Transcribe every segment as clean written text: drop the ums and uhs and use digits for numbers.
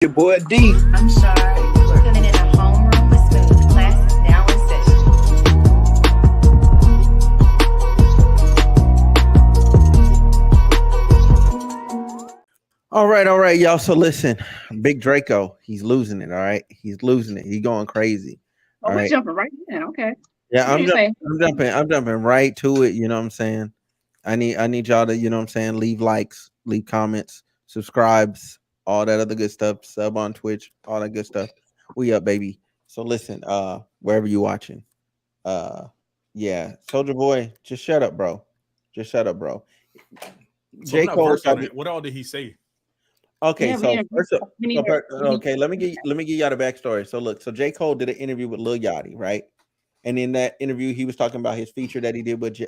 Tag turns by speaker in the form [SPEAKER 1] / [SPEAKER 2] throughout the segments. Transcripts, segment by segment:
[SPEAKER 1] Your boy D.
[SPEAKER 2] I'm sorry. We're in a homeroom with Smooth. Class is now in session.
[SPEAKER 1] All right, y'all. So listen, Big Draco, he's losing it. All right, he's losing it. He's going crazy.
[SPEAKER 3] Oh,
[SPEAKER 1] All
[SPEAKER 3] we're
[SPEAKER 1] right.
[SPEAKER 3] jumping right in. Okay.
[SPEAKER 1] Yeah,
[SPEAKER 3] What do you say?
[SPEAKER 1] I'm jumping right to it. You know what I'm saying? I need y'all to, you know what I'm saying, leave likes, leave comments, subscribes, all that other good stuff, sub on Twitch, all that good stuff. We up, baby. So listen, wherever you watching, yeah, Soldier Boy, just shut up, bro. Just shut up, bro.
[SPEAKER 4] So
[SPEAKER 1] J.
[SPEAKER 4] I'm not
[SPEAKER 1] Cole
[SPEAKER 4] versed on
[SPEAKER 1] tried to,
[SPEAKER 4] that. What all did he say?
[SPEAKER 1] okay,
[SPEAKER 3] Yeah,
[SPEAKER 1] so first
[SPEAKER 3] we need her.
[SPEAKER 1] okay, let me give y'all the backstory. So look, so J. Cole did an interview with Lil Yachty, right? And in that interview, he was talking about his feature that he did with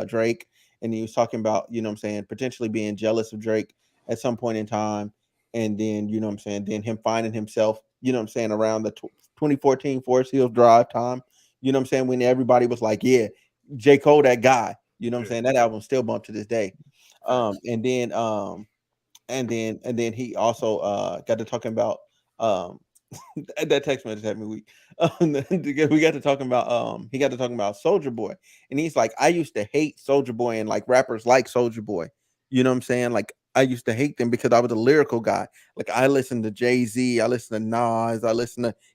[SPEAKER 1] Drake, and he was talking about, you know what I'm saying, potentially being jealous of Drake at some point in time, and then, you know what I'm saying, then him finding himself, you know what I'm saying, around the 2014 Forest Hills Drive time, you know what I'm saying, when everybody was like, yeah, J. Cole, that guy, you know what I'm saying, that album still bumped to this day. And then he also got to talking about that text message had me weak. We got to talking about he got to talking about Soulja Boy, and he's like, I used to hate Soulja Boy and like rappers like Soulja Boy. You know what I'm saying? Like I used to hate them because I was a lyrical guy. Like I listened to Jay-Z, I listened to Nas,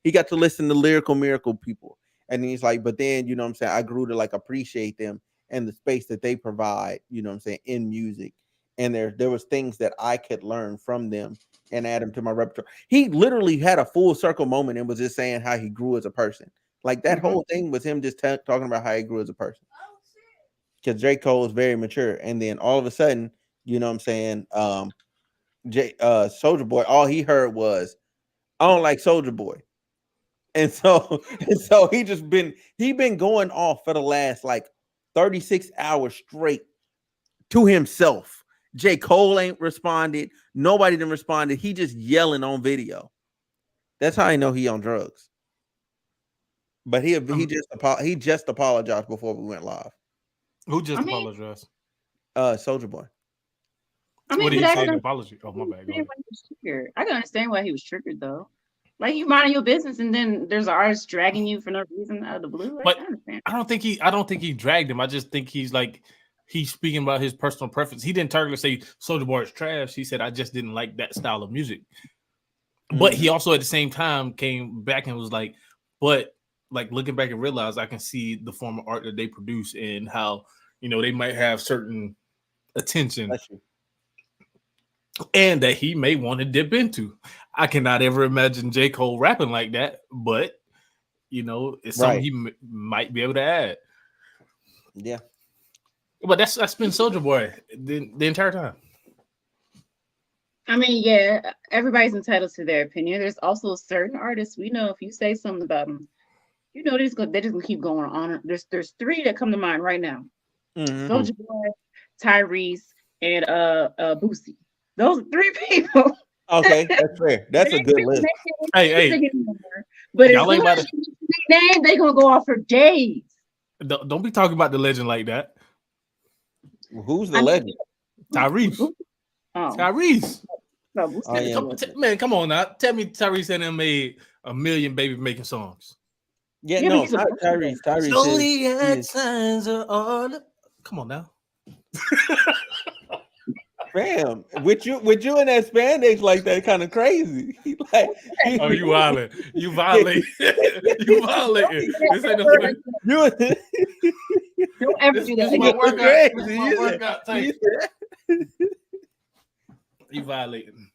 [SPEAKER 1] he got to listen to lyrical miracle people. And he's like, but then, you know what I'm saying, I grew to like appreciate them and the space that they provide, you know what I'm saying, in music. And there was things that I could learn from them and add him to my repertoire. He literally had a full circle moment and was just saying how he grew as a person. Like that whole thing was him just talking about how he grew as a person. Because J. Cole is very mature, and then all of a sudden, you know what I'm saying, Soulja Boy, all he heard was, I don't like Soulja Boy. And so he been going off for the last like 36 hours straight to himself. J. Cole ain't responded. Nobody done responded. He just yelling on video. That's how I know he on drugs. But he just apologized before we went live.
[SPEAKER 4] Who just apologized?
[SPEAKER 1] Soulja Boy.
[SPEAKER 3] I mean,
[SPEAKER 4] What did he
[SPEAKER 3] but
[SPEAKER 4] say in the apology? Oh, my bad.
[SPEAKER 3] I can understand why he was triggered though. Like you minding your business, and then there's an artist dragging you for no reason out of the blue. Like,
[SPEAKER 4] But
[SPEAKER 3] I understand.
[SPEAKER 4] I don't think he dragged him. I just think he's speaking about his personal preference. He didn't target say Soulja Boy is trash. He said I just didn't like that style of music. But he also at the same time came back and was like, but like looking back and realize I can see the form of art that they produce and how, you know, they might have certain attention and that he may want to dip into. I cannot ever imagine J. Cole rapping like that, but you know, it's something he might be able to add.
[SPEAKER 1] Yeah.
[SPEAKER 4] But that's been Soulja Boy the entire time.
[SPEAKER 3] I mean, yeah, everybody's entitled to their opinion. There's also certain artists we know if you say something about them, you know, they're just gonna keep going on. There's three that come to mind right now: Soulja Boy, Tyrese, and Boosie. Those are three people.
[SPEAKER 1] Okay, that's fair. That's a good list.
[SPEAKER 4] Hey.
[SPEAKER 3] But as soon as you name, they gonna go off for days.
[SPEAKER 4] Don't be talking about the legend like that.
[SPEAKER 1] Who's the legend?
[SPEAKER 4] Tyrese.
[SPEAKER 3] Oh.
[SPEAKER 4] Tyrese.
[SPEAKER 3] No,
[SPEAKER 4] man, come on now. Tell me Tyrese and them made a million baby making songs.
[SPEAKER 1] Yeah, no, Tyrese.
[SPEAKER 4] Come on now.
[SPEAKER 1] Fam, with you in that spandex like that, kind of crazy. Like,
[SPEAKER 4] oh, you violent. You violate. You violate. This ain't no
[SPEAKER 3] don't ever do that.
[SPEAKER 4] You violating.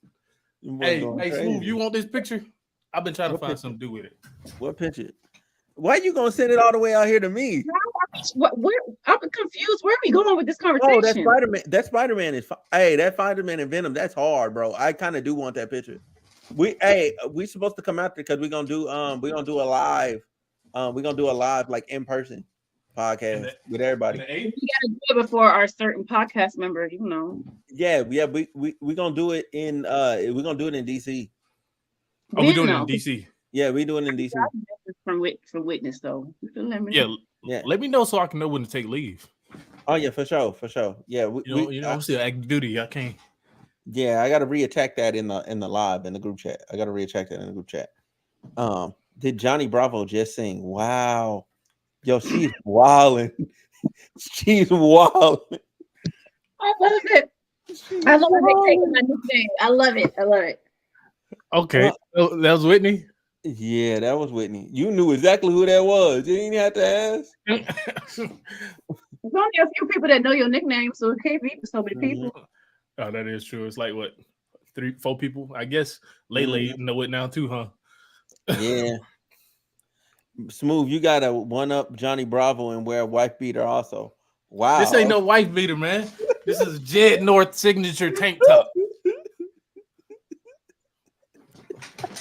[SPEAKER 4] Hey, Smooth, you want this picture? I've been trying to find something to do with it.
[SPEAKER 1] What picture? Why are you gonna send it all the way out here to me?
[SPEAKER 3] I'm confused. Where are we going with this conversation?
[SPEAKER 1] Oh, that's Spider-Man. That Spider-Man is that Spider-Man and Venom. That's hard, bro. I kind of do want that picture. We supposed to come out there because we're gonna do a live. We're gonna do a live like in person podcast with everybody.
[SPEAKER 3] We gotta do it before our certain podcast member, you know.
[SPEAKER 1] Yeah. We gonna do it in we're gonna do it in DC.
[SPEAKER 4] Oh, we're doing it in DC.
[SPEAKER 1] Yeah, we doing it in DC.
[SPEAKER 3] From witness though.
[SPEAKER 4] Yeah. Let me know so I can know when to take leave.
[SPEAKER 1] Oh yeah, for sure. Yeah,
[SPEAKER 4] I'm still active duty. I can't.
[SPEAKER 1] Yeah, I gotta reattack that in the live in the group chat. I gotta reattack that in the group chat. Did Johnny Bravo just sing? Wow. Yo, she's wilding. She's wilding.
[SPEAKER 3] I love it. I love it. They taking my nickname. I love it. I love it.
[SPEAKER 4] Okay, oh, that was Whitney.
[SPEAKER 1] Yeah, that was Whitney. You knew exactly who that was. You didn't have to ask.
[SPEAKER 3] There's only a few people that know your nickname, so it can't be so many people.
[SPEAKER 4] Oh, that is true. It's like what, 3-4 people? I guess Lele know it now too, huh?
[SPEAKER 1] Yeah. Smooth, you gotta one up Johnny Bravo and wear a wife beater also. Wow.
[SPEAKER 4] This ain't no wife beater, man. This is Jed North signature tank top.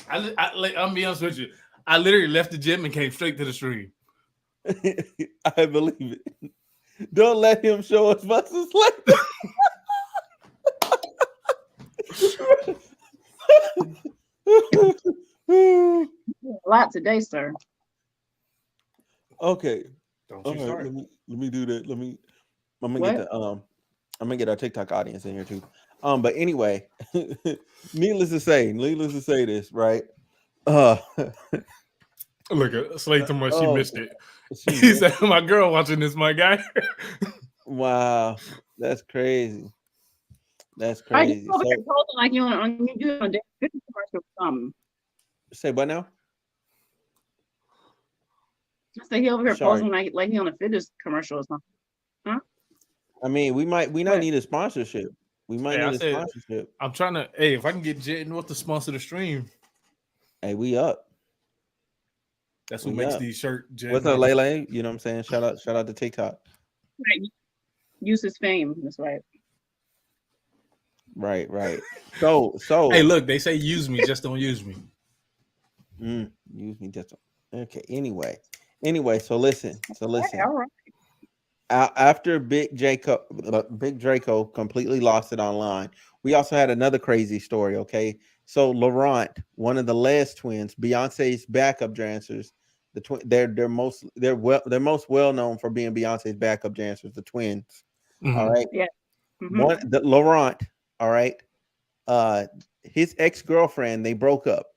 [SPEAKER 4] I'm be honest with you. I literally left the gym and came straight to the stream.
[SPEAKER 1] I believe it. Don't let him show us muscles like that.
[SPEAKER 3] A lot today, sir.
[SPEAKER 1] Okay.
[SPEAKER 4] Don't you start.
[SPEAKER 1] Let me do that. I'm gonna get our TikTok audience in here too. But anyway, needless to say this, right?
[SPEAKER 4] Look at Slay too much. She missed it.
[SPEAKER 1] She
[SPEAKER 4] He said, "My girl watching this, my guy."
[SPEAKER 1] Wow, that's crazy. That's
[SPEAKER 3] Are
[SPEAKER 1] crazy.
[SPEAKER 3] you over there posting like you on a fitness commercial or something?
[SPEAKER 1] Say what now?
[SPEAKER 3] I say he over here
[SPEAKER 1] Sorry.
[SPEAKER 3] posting like he on a fitness commercial or something. Huh?
[SPEAKER 1] I mean, we might need a sponsorship. We might
[SPEAKER 4] Hey,
[SPEAKER 1] need a sponsorship.
[SPEAKER 4] I'm trying to. Hey, if I can get Jed North to sponsor the stream,
[SPEAKER 1] Hey, we up.
[SPEAKER 4] that's what makes these shirt.
[SPEAKER 1] What's up, Lele? You know what I'm saying? Shout out to TikTok.
[SPEAKER 3] Right. Use his fame. That's right.
[SPEAKER 1] Right. So
[SPEAKER 4] hey, look, they say use me, just don't use me.
[SPEAKER 1] Use me just okay. Anyway, so listen.
[SPEAKER 3] All right.
[SPEAKER 1] After Big Draco completely lost it online, we also had another crazy story. Okay, so Laurent, one of the last twins, Beyonce's backup dancers, they're most well known for being Beyonce's backup dancers, the twins.
[SPEAKER 4] Mm-hmm.
[SPEAKER 1] All right,
[SPEAKER 3] Yeah. Mm-hmm.
[SPEAKER 1] Laurent. All right, his ex-girlfriend, they broke up,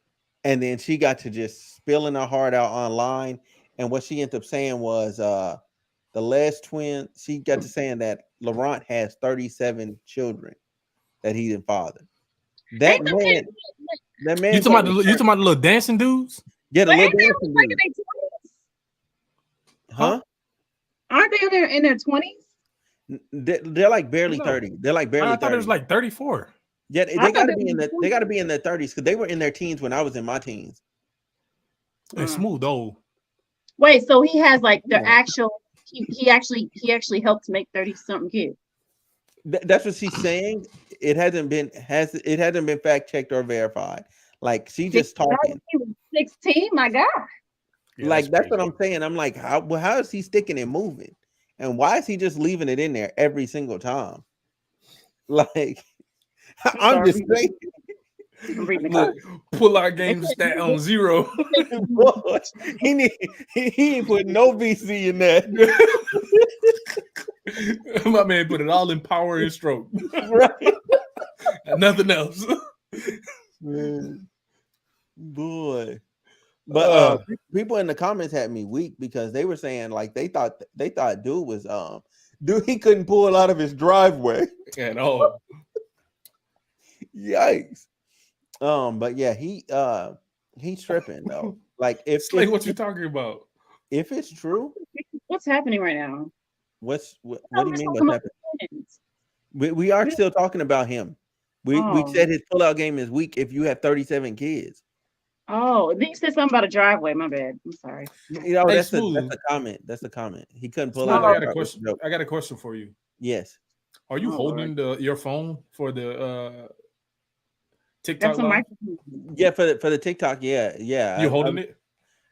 [SPEAKER 1] and then she got to just spilling her heart out online, and what she ended up saying was the last twin, she got to saying that Laurent has 37 children that he didn't father. That man.
[SPEAKER 4] You talking about the little dancing dudes?
[SPEAKER 1] Yeah, the little dancing dudes. Huh?
[SPEAKER 3] Aren't they in their 20s?
[SPEAKER 1] They're like barely 30. They're like barely 30.
[SPEAKER 4] I thought it was like 34.
[SPEAKER 1] Yeah, they gotta be in their 30s because they were in their teens when I was in my teens.
[SPEAKER 4] It's smooth though.
[SPEAKER 3] Wait, so he has like the actual. He actually helped make 30-something kids.
[SPEAKER 1] That's what she's saying. It hasn't been fact checked or verified. Like she just talking.
[SPEAKER 3] He was 16. My God.
[SPEAKER 1] Yeah, like that's what I'm saying. I'm like, how is he sticking and moving, and why is he just leaving it in there every single time? Like, I'm just saying.
[SPEAKER 4] Look, pull our game stat on 0.
[SPEAKER 1] Boy, he ain't put no VC in that.
[SPEAKER 4] My man put it all in power and stroke.
[SPEAKER 1] Right.
[SPEAKER 4] Nothing else.
[SPEAKER 1] Man. Boy. But people in the comments had me weak because they were saying like they thought dude was he couldn't pull out of his driveway
[SPEAKER 4] at all.
[SPEAKER 1] Yikes. But yeah, he's tripping though. Like
[SPEAKER 4] what you talking about?
[SPEAKER 1] If it's true,
[SPEAKER 3] what's happening right now?
[SPEAKER 1] What do you mean what's happening? We are still talking about him. We said his pullout game is weak if you have 37 kids.
[SPEAKER 3] Oh, then you said something about a driveway. My bad. I'm sorry.
[SPEAKER 1] You know, that's the comment. That's the comment. He couldn't pull out.
[SPEAKER 4] I got a question. I got a question for you.
[SPEAKER 1] Yes.
[SPEAKER 4] Are you holding your phone for the TikTok?
[SPEAKER 1] Yeah, for the TikTok. Yeah.
[SPEAKER 4] You holding it?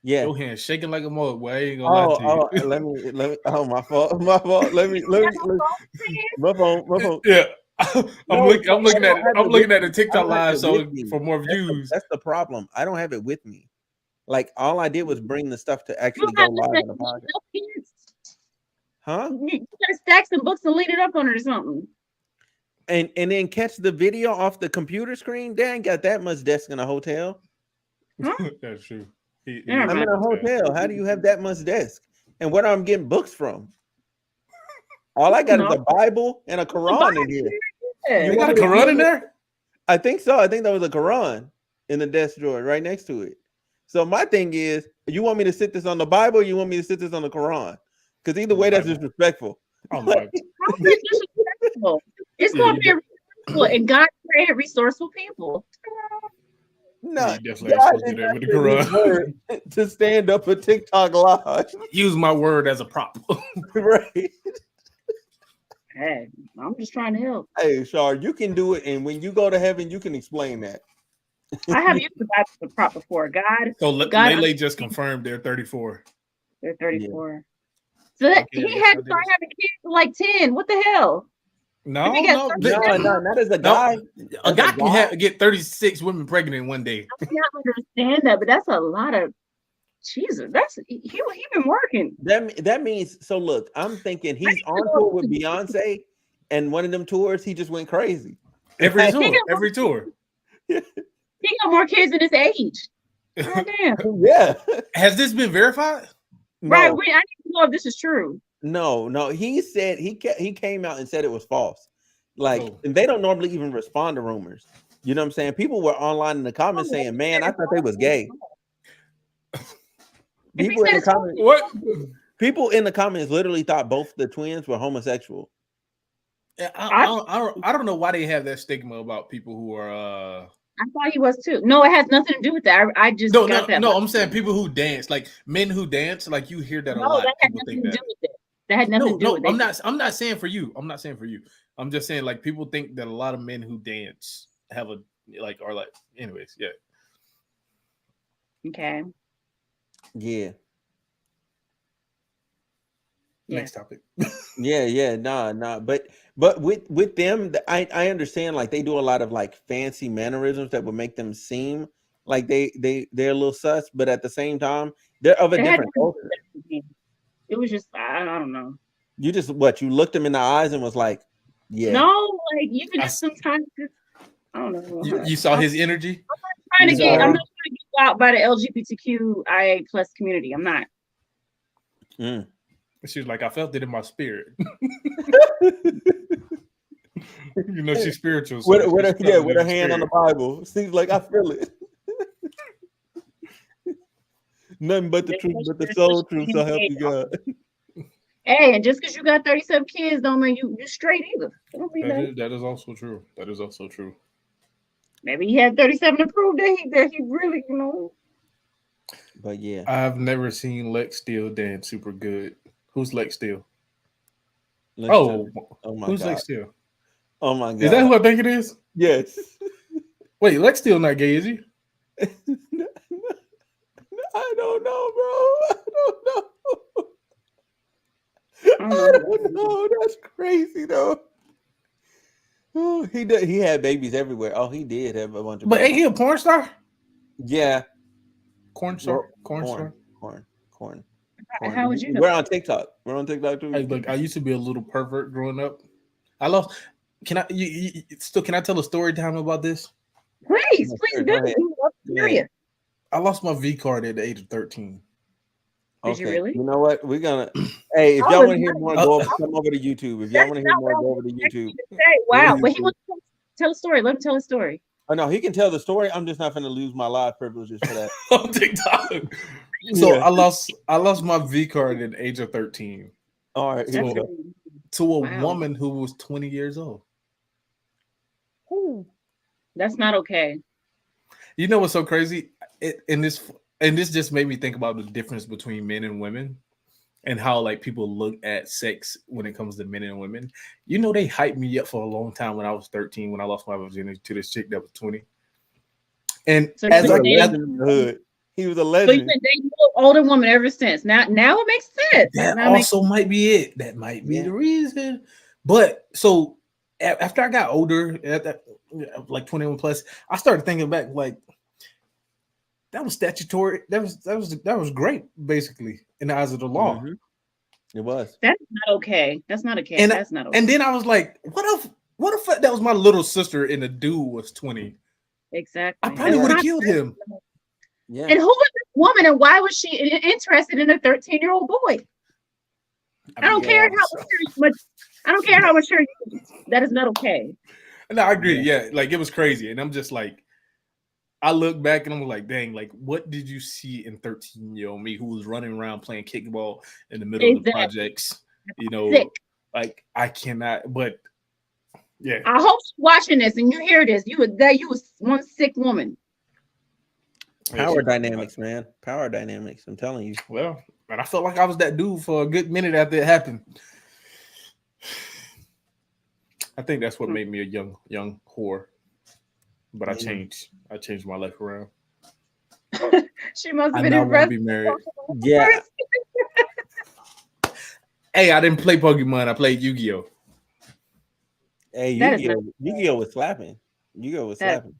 [SPEAKER 1] Yeah.
[SPEAKER 4] Your hand shaking like a mug. Boy, I ain't gonna lie to
[SPEAKER 1] you. Let me. Oh, my fault. My phone.
[SPEAKER 4] Yeah. I'm looking at the TikTok live for more views.
[SPEAKER 1] That's the problem. I don't have it with me. Like all I did was bring the stuff to actually go live on the podcast. Huh?
[SPEAKER 3] You gotta stack some books and lead it up on it or something.
[SPEAKER 1] and then catch the video off the computer screen. They ain't got that much desk in a hotel.
[SPEAKER 4] That's true.
[SPEAKER 3] Never
[SPEAKER 1] I'm in a
[SPEAKER 3] mind.
[SPEAKER 1] hotel. How do you have that much desk? And where I'm getting books from? All I got is a Bible and a Quran in here.
[SPEAKER 3] Yeah.
[SPEAKER 4] You got a Quran in there?
[SPEAKER 1] I think so. I think there was a Quran in the desk drawer right next to it. So my thing is, you want me to sit this on the Bible or you want me to sit this on the Quran? Because either way, that's disrespectful.
[SPEAKER 4] Oh my.
[SPEAKER 3] How is it disrespectful? It's going to be resourceful, and God created resourceful people.
[SPEAKER 1] No,
[SPEAKER 4] You definitely ain't supposed to do that with the Quran.
[SPEAKER 1] To stand up for TikTok live.
[SPEAKER 4] Use my word as a prop.
[SPEAKER 1] Right.
[SPEAKER 3] Hey, I'm just trying to help.
[SPEAKER 1] Hey, Shar, you can do it, and when you go to heaven, you can explain that.
[SPEAKER 3] I have used the Bible as a prop before. God,
[SPEAKER 4] So
[SPEAKER 3] God,
[SPEAKER 4] Lele just confirmed they're 34.
[SPEAKER 3] they're 34. So that,
[SPEAKER 4] Okay,
[SPEAKER 3] he had to start having kids at like 10. What the hell?
[SPEAKER 4] No,
[SPEAKER 3] If he got
[SPEAKER 4] no,
[SPEAKER 3] 30
[SPEAKER 1] No, not as a guy.
[SPEAKER 4] a guy can get 36 women pregnant in one day.
[SPEAKER 3] I cannot understand that, but that's a lot of Jesus. That's he been working.
[SPEAKER 1] That means so. Look, I'm thinking he's on tour with Beyonce, and one of them tours he just went crazy.
[SPEAKER 4] Every tour.
[SPEAKER 3] He got more kids than his age. God damn.
[SPEAKER 1] Yeah.
[SPEAKER 4] Has this been verified?
[SPEAKER 1] No,
[SPEAKER 3] Right. I need to know if this is true.
[SPEAKER 1] no. He said he came out and said it was false. Like,
[SPEAKER 4] Oh.
[SPEAKER 1] and they don't normally even respond to rumors. You know what I'm saying? People were online in the comments saying, "Man, I thought they was gay." People in the comments,
[SPEAKER 4] What?
[SPEAKER 1] people in the comments literally thought both the twins were homosexual.
[SPEAKER 4] I don't know why they have that stigma about people who are
[SPEAKER 3] I thought he was too. No, it has nothing to do with that. I just got that.
[SPEAKER 4] No, I'm saying people who dance, like men who dance, like you hear that a
[SPEAKER 3] No,
[SPEAKER 4] lot.
[SPEAKER 3] that had
[SPEAKER 4] People
[SPEAKER 3] nothing
[SPEAKER 4] think
[SPEAKER 3] to
[SPEAKER 4] that.
[SPEAKER 3] do with it. That had nothing to do with it.
[SPEAKER 4] I'm not saying for you. I'm not saying for you. I'm just saying like people think that a lot of men who dance have a like are like anyways, yeah.
[SPEAKER 3] Okay.
[SPEAKER 1] Yeah.
[SPEAKER 4] Next topic.
[SPEAKER 1] Yeah, nah. But with them, I understand like they do a lot of like fancy mannerisms that would make them seem like they're a little sus, but at the same time, they're of a different culture.
[SPEAKER 3] It was just I don't know.
[SPEAKER 1] You just you looked them in the eyes and was like, yeah.
[SPEAKER 3] No, like you can just sometimes just, I don't know.
[SPEAKER 4] You saw his energy?
[SPEAKER 3] I'm not trying to get out by the LGBTQIA plus community. I'm not.
[SPEAKER 4] She was like, I felt it in my spirit. You know, she's spiritual. So
[SPEAKER 1] with her hand on the Bible. Seems like I feel it. Nothing but the truth, but the soul truth. So help you God.
[SPEAKER 3] Hey, and just because you got 37 kids don't mean you straight either.
[SPEAKER 4] That is also true. That is also true.
[SPEAKER 3] Maybe he had 37 to prove that he really,
[SPEAKER 1] But yeah,
[SPEAKER 4] I've never seen Lex Steele dance super good. Who's Lex Steele?
[SPEAKER 1] oh my
[SPEAKER 4] who's
[SPEAKER 1] God.
[SPEAKER 4] Lex Steele?
[SPEAKER 1] Oh my God.
[SPEAKER 4] Is that who I think it is?
[SPEAKER 1] Yes.
[SPEAKER 4] Wait, Lex Steele not gay, is he?
[SPEAKER 1] I don't know, bro. I don't know. That's crazy though. Oh, he had babies everywhere. Oh, he did have a bunch of
[SPEAKER 4] But
[SPEAKER 1] babies.
[SPEAKER 4] ain't he a porn star?
[SPEAKER 1] Yeah.
[SPEAKER 4] Corn star?
[SPEAKER 1] Corn.
[SPEAKER 3] How would you know?
[SPEAKER 1] We're on TikTok. We're on TikTok too.
[SPEAKER 4] Hey, look, I used to be a little pervert growing up. Can I tell a story time about this?
[SPEAKER 3] Please
[SPEAKER 1] Go
[SPEAKER 3] do.
[SPEAKER 1] ahead.
[SPEAKER 3] Curious.
[SPEAKER 4] I lost my V card at the age of 13.
[SPEAKER 3] Did you really?
[SPEAKER 1] You know what? We're gonna. Hey, if y'all want to hear more, come over to YouTube. If y'all want to hear more, go over to YouTube.
[SPEAKER 3] Wow, but he wants to tell a story. Let him tell a story.
[SPEAKER 1] Oh no, he can tell the story. I'm just not gonna lose my live privileges for that.
[SPEAKER 4] On TikTok. So
[SPEAKER 1] Yeah.
[SPEAKER 4] I lost my V card at the age of 13
[SPEAKER 1] All right. Here we go.
[SPEAKER 4] to a woman who was 20 years old.
[SPEAKER 3] That's not okay.
[SPEAKER 4] You know what's so crazy? And this just made me think about the difference between men and women and how like people look at sex when it comes to men and women. You know, they hyped me up for a long time when I was 13 when I lost my virginity to this chick that was 20. And
[SPEAKER 3] So
[SPEAKER 4] as
[SPEAKER 3] you
[SPEAKER 4] I
[SPEAKER 3] were
[SPEAKER 4] got
[SPEAKER 1] in the hood, he was a
[SPEAKER 3] So
[SPEAKER 1] legend.
[SPEAKER 3] you've been dating an older woman ever since. Now it makes sense.
[SPEAKER 4] that
[SPEAKER 3] Now it
[SPEAKER 4] also might be it. That might be the reason. But so after I got older, like 21 plus, I started thinking back like that was statutory. That was great, basically, in the eyes of the law.
[SPEAKER 1] Mm-hmm. It was.
[SPEAKER 3] That's not okay. That's not okay.
[SPEAKER 4] And
[SPEAKER 3] That's not okay.
[SPEAKER 4] And then I was like, what if What if that was my little sister and the dude was 20?
[SPEAKER 3] Exactly.
[SPEAKER 4] I probably would have killed him.
[SPEAKER 1] Yeah.
[SPEAKER 3] And who was this woman, and why was she interested in a 13-year-old boy? I don't care how mature you are. That is not okay.
[SPEAKER 4] No, I agree. Yeah, like it was crazy, and I'm just like, I look back and I'm like, dang, like what did you see in 13-year-old me who was running around playing kickball in the middle of the projects? You know,
[SPEAKER 3] Sick.
[SPEAKER 4] like I cannot. But yeah,
[SPEAKER 3] I hope she's watching this and you hear this. You was one sick woman.
[SPEAKER 1] Power dynamics, man. Power dynamics. I'm telling you.
[SPEAKER 4] Well, and I felt like I was that dude for a good minute after it happened. I think that's what made me a young whore. But I changed my life around.
[SPEAKER 3] She must have
[SPEAKER 4] I
[SPEAKER 3] been
[SPEAKER 4] now want to
[SPEAKER 3] impressed.
[SPEAKER 4] be married.
[SPEAKER 1] Yeah.
[SPEAKER 4] Hey, I didn't play Pokemon. I played Yu-Gi-Oh.
[SPEAKER 1] Hey, Yu-Gi-Oh was slapping. Yu-Gi-Oh was slapping.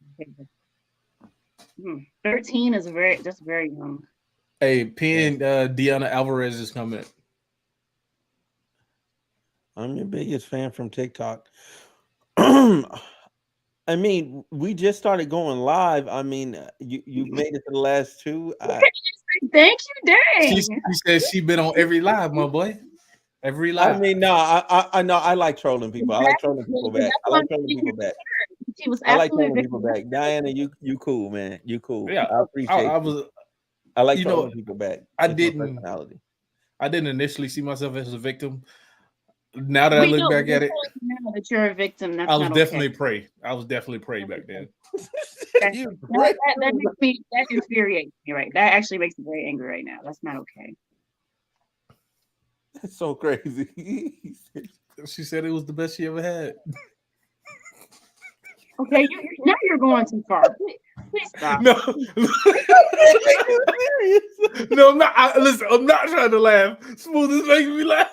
[SPEAKER 3] 13 is just very young.
[SPEAKER 4] Hey, Deanna Alvarez is coming.
[SPEAKER 1] I'm your biggest fan from TikTok. I mean, we just started going live. I mean, you made it to the last two.
[SPEAKER 3] Thank you, dang.
[SPEAKER 4] She said she been on every live, my boy. Every live.
[SPEAKER 1] I mean, no, I know I like trolling people. I like trolling people back. I like trolling people back.
[SPEAKER 3] She was
[SPEAKER 1] I like
[SPEAKER 3] absolutely
[SPEAKER 1] trolling people back. Diana, you cool, man. You cool.
[SPEAKER 4] Yeah,
[SPEAKER 1] I appreciate. I like trolling people back.
[SPEAKER 4] I didn't initially see myself as a victim. Now that I look back at it,
[SPEAKER 3] now that you're a victim, that's
[SPEAKER 4] I was
[SPEAKER 3] not
[SPEAKER 4] definitely
[SPEAKER 3] okay.
[SPEAKER 4] prey. I was definitely prey back then.
[SPEAKER 3] That infuriates me, right? That actually makes me very angry right now. That's not okay.
[SPEAKER 1] That's so crazy.
[SPEAKER 4] She said it was the best she ever had.
[SPEAKER 3] Okay, now you're going too far. Please stop.
[SPEAKER 4] No, no, I'm not. Listen, I'm not trying to laugh. Smooth is making me laugh.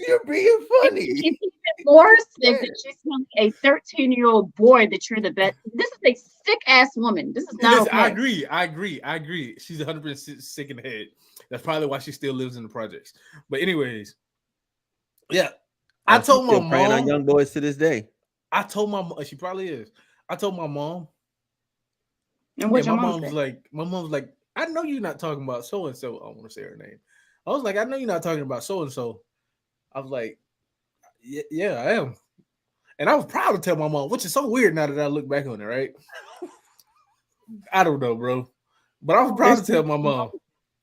[SPEAKER 1] You're being funny.
[SPEAKER 3] It's even more sick that she's telling a 13-year-old boy that you're the best. This is a sick ass woman. This is not okay.
[SPEAKER 4] I agree. She's 100% sick in the head. That's probably why she still lives in the projects. But anyways, yeah, I told my mom.
[SPEAKER 1] Praying on young boys to this day.
[SPEAKER 4] I told my mom. She probably is. I told my mom.
[SPEAKER 3] And what your
[SPEAKER 4] my
[SPEAKER 3] mom
[SPEAKER 4] mom
[SPEAKER 3] said?
[SPEAKER 4] was like, I know you're not talking about so and so. I don't want to say her name. I was like, I know you're not talking about so and so. I was like, yeah, I am. And I was proud to tell my mom, which is so weird now that I look back on it, right? I don't know, bro. But I was proud to tell my mom.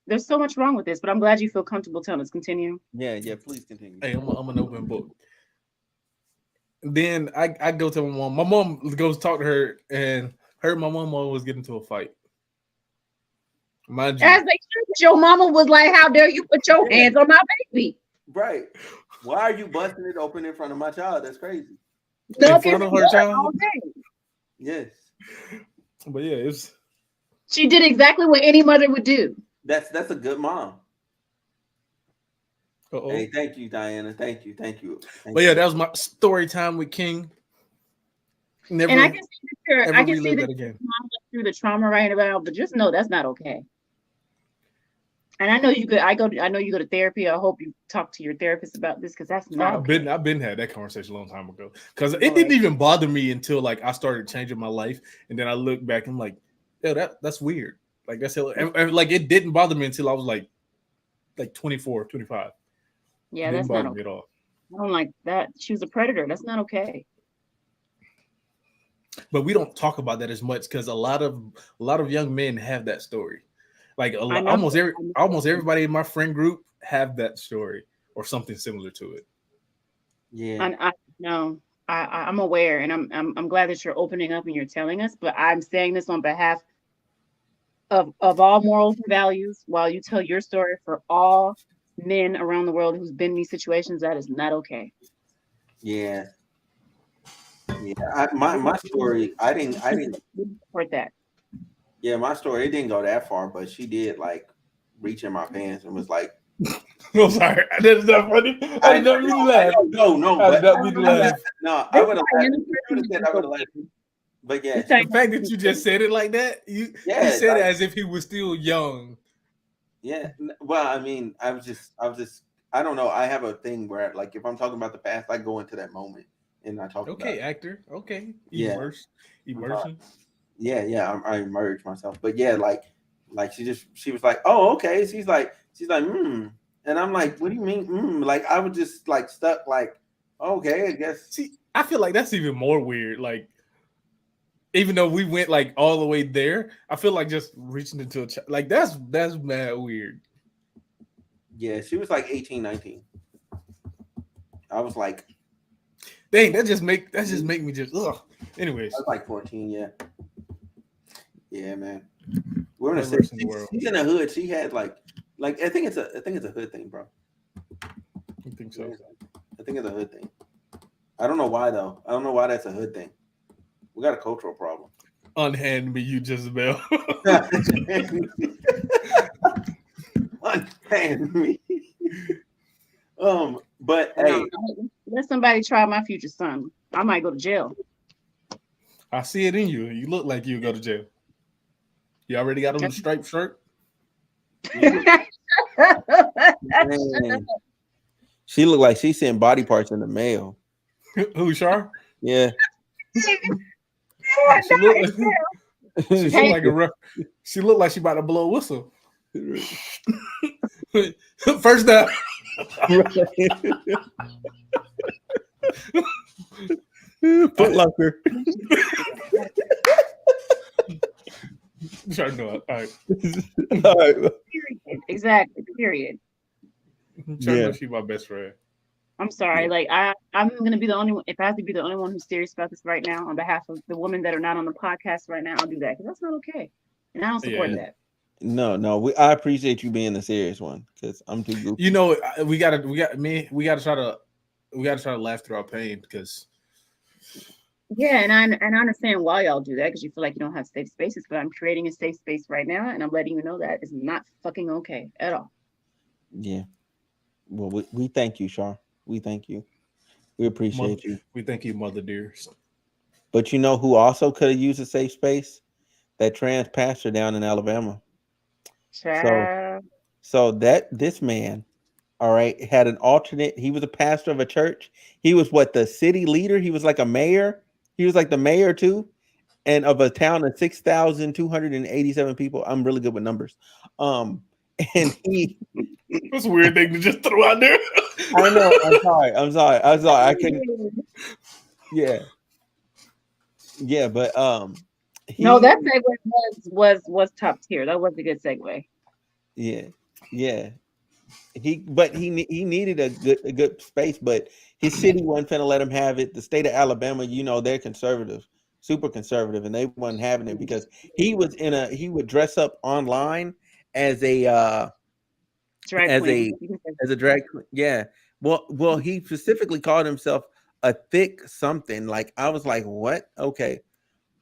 [SPEAKER 3] There's so much wrong with this, but I'm glad you feel comfortable telling us. Continue.
[SPEAKER 1] Yeah, please continue.
[SPEAKER 4] Hey, I'm an open book. Then I go to my mom. My mom goes talk to her, and her and my mom always get into a fight. Mind you.
[SPEAKER 3] As they should, your mama was like, how dare you put your hands on my baby?
[SPEAKER 1] Right. Why are you busting it open in front of my child? That's crazy.
[SPEAKER 4] In front of her child?
[SPEAKER 1] Yes.
[SPEAKER 4] But yeah, it's.
[SPEAKER 3] She did exactly what any mother would do.
[SPEAKER 1] That's a good mom.
[SPEAKER 4] Uh-oh.
[SPEAKER 1] Hey, thank you, Diana. Thank you.
[SPEAKER 4] But yeah, that was my story time with King. Never.
[SPEAKER 3] And I can see that
[SPEAKER 4] again.
[SPEAKER 3] mom went through the trauma right about, but just know that's not okay. And I know you could. I know you go to therapy. I hope you talk to your therapist about this because that's not.
[SPEAKER 4] I've been had that conversation a long time ago because it didn't even bother me until like I started changing my life, and then I look back and I'm like, yeah, that's weird. Like that's like it didn't bother me until I was like 24, 25.
[SPEAKER 3] Yeah, that's not okay.
[SPEAKER 4] At all.
[SPEAKER 3] I don't like that. She was a predator. That's not okay.
[SPEAKER 4] But we don't talk about that as much because a lot of young men have that story. Like almost everybody in my friend group have that story or something similar to it.
[SPEAKER 1] Yeah,
[SPEAKER 3] I know. I'm aware, and I'm glad that you're opening up and you're telling us. But I'm saying this on behalf of all morals and values. While you tell your story for all men around the world who's been in these situations, that is not okay.
[SPEAKER 1] Yeah. My story, I didn't
[SPEAKER 3] support that.
[SPEAKER 1] Yeah, my story, it didn't go that far, but she did like reach in my pants and was like,
[SPEAKER 4] I'm sorry, that's not funny. I did not mean to laugh.
[SPEAKER 1] No,
[SPEAKER 4] I did not mean to laugh.
[SPEAKER 1] No, I would have laughed. But yeah,
[SPEAKER 4] the fact that you just said it like that, you said it as if he was still young.
[SPEAKER 1] Yeah, well, I mean, I was just, I don't know. I have a thing where, like, if I'm talking about the past, I go into that moment and I talked about
[SPEAKER 4] Okay,
[SPEAKER 1] it.
[SPEAKER 4] actor. Okay,
[SPEAKER 1] Yeah.
[SPEAKER 4] immersion.
[SPEAKER 1] Yeah, I immersed myself. But yeah, like she was like, oh, okay. She's like, and I'm like, what do you mean? Like I was just like stuck, like, okay, I guess.
[SPEAKER 4] See, I feel like that's even more weird. Like, even though we went like all the way there, I feel like just reaching into a like that's mad weird.
[SPEAKER 1] Yeah, she was like 18, 19. I was like,
[SPEAKER 4] Dang, that just make me just ugh.
[SPEAKER 1] I
[SPEAKER 4] Anyways,
[SPEAKER 1] was like 14. Yeah, man. We're in a
[SPEAKER 4] one
[SPEAKER 1] city.
[SPEAKER 4] verse in the world.
[SPEAKER 1] She's in the hood. She had like I think it's a hood thing, bro.
[SPEAKER 4] I think so.
[SPEAKER 1] I think it's a hood thing. I don't know why though. I don't know why that's a hood thing. We got a cultural problem.
[SPEAKER 4] Unhand me, you Jezebel.
[SPEAKER 1] Unhand me. But
[SPEAKER 3] No,
[SPEAKER 1] hey,
[SPEAKER 3] let somebody try my future son. I might go to jail.
[SPEAKER 4] I see it in you. You look like you go to jail. You already got on the striped shirt.
[SPEAKER 1] man, she looked like she sent body parts in the mail.
[SPEAKER 4] Who, Shar?
[SPEAKER 1] Yeah.
[SPEAKER 4] She looked like a rough. She looked like she about to blow a whistle. First down.
[SPEAKER 1] Foot Locker.
[SPEAKER 4] Sure, no. All right.
[SPEAKER 1] All right.
[SPEAKER 3] Period. Exactly. Period.
[SPEAKER 4] Sure,
[SPEAKER 1] Yeah.
[SPEAKER 4] no, she my best friend.
[SPEAKER 3] I'm sorry.
[SPEAKER 1] Yeah.
[SPEAKER 3] Like I'm gonna be the only one. If I have to be the only one who's serious about this right now, on behalf of the women that are not on the podcast right now, I'll do that because that's not okay, and I don't support that.
[SPEAKER 1] No. I appreciate you being the serious one because I'm too goofy.
[SPEAKER 4] You know, we gotta try to laugh through our pain because
[SPEAKER 3] Yeah, and I understand why y'all do that because you feel like you don't have safe spaces, but I'm creating a safe space right now, and I'm letting you know that it's not fucking okay at all.
[SPEAKER 1] Yeah. Well, we thank you, Shar. We thank you. We appreciate you.
[SPEAKER 4] we thank you, mother dearest.
[SPEAKER 1] But you know who also could have used a safe space? That trans pastor down in Alabama.
[SPEAKER 3] Child.
[SPEAKER 1] So that this man, all right, had an alternate. He was a pastor of a church. He was what, the city leader? He was like a mayor. He was like the mayor too, and of a town of 6,287 people. I'm really good with numbers. And he,
[SPEAKER 4] That's a weird thing to just throw out there.
[SPEAKER 1] I know. I'm sorry. I couldn't. Yeah, but
[SPEAKER 3] No,
[SPEAKER 1] he,
[SPEAKER 3] that segue was top tier. That was a good segue.
[SPEAKER 1] yeah. He needed a good space, but his city wasn't finna let him have it. The state of Alabama, you know, they're conservative, super conservative, and they wasn't having it because he would dress up online as a
[SPEAKER 3] Drag
[SPEAKER 1] as
[SPEAKER 3] queen.
[SPEAKER 1] a drag queen. Yeah. Well, he specifically called himself a thick something. Like I was like, what? Okay.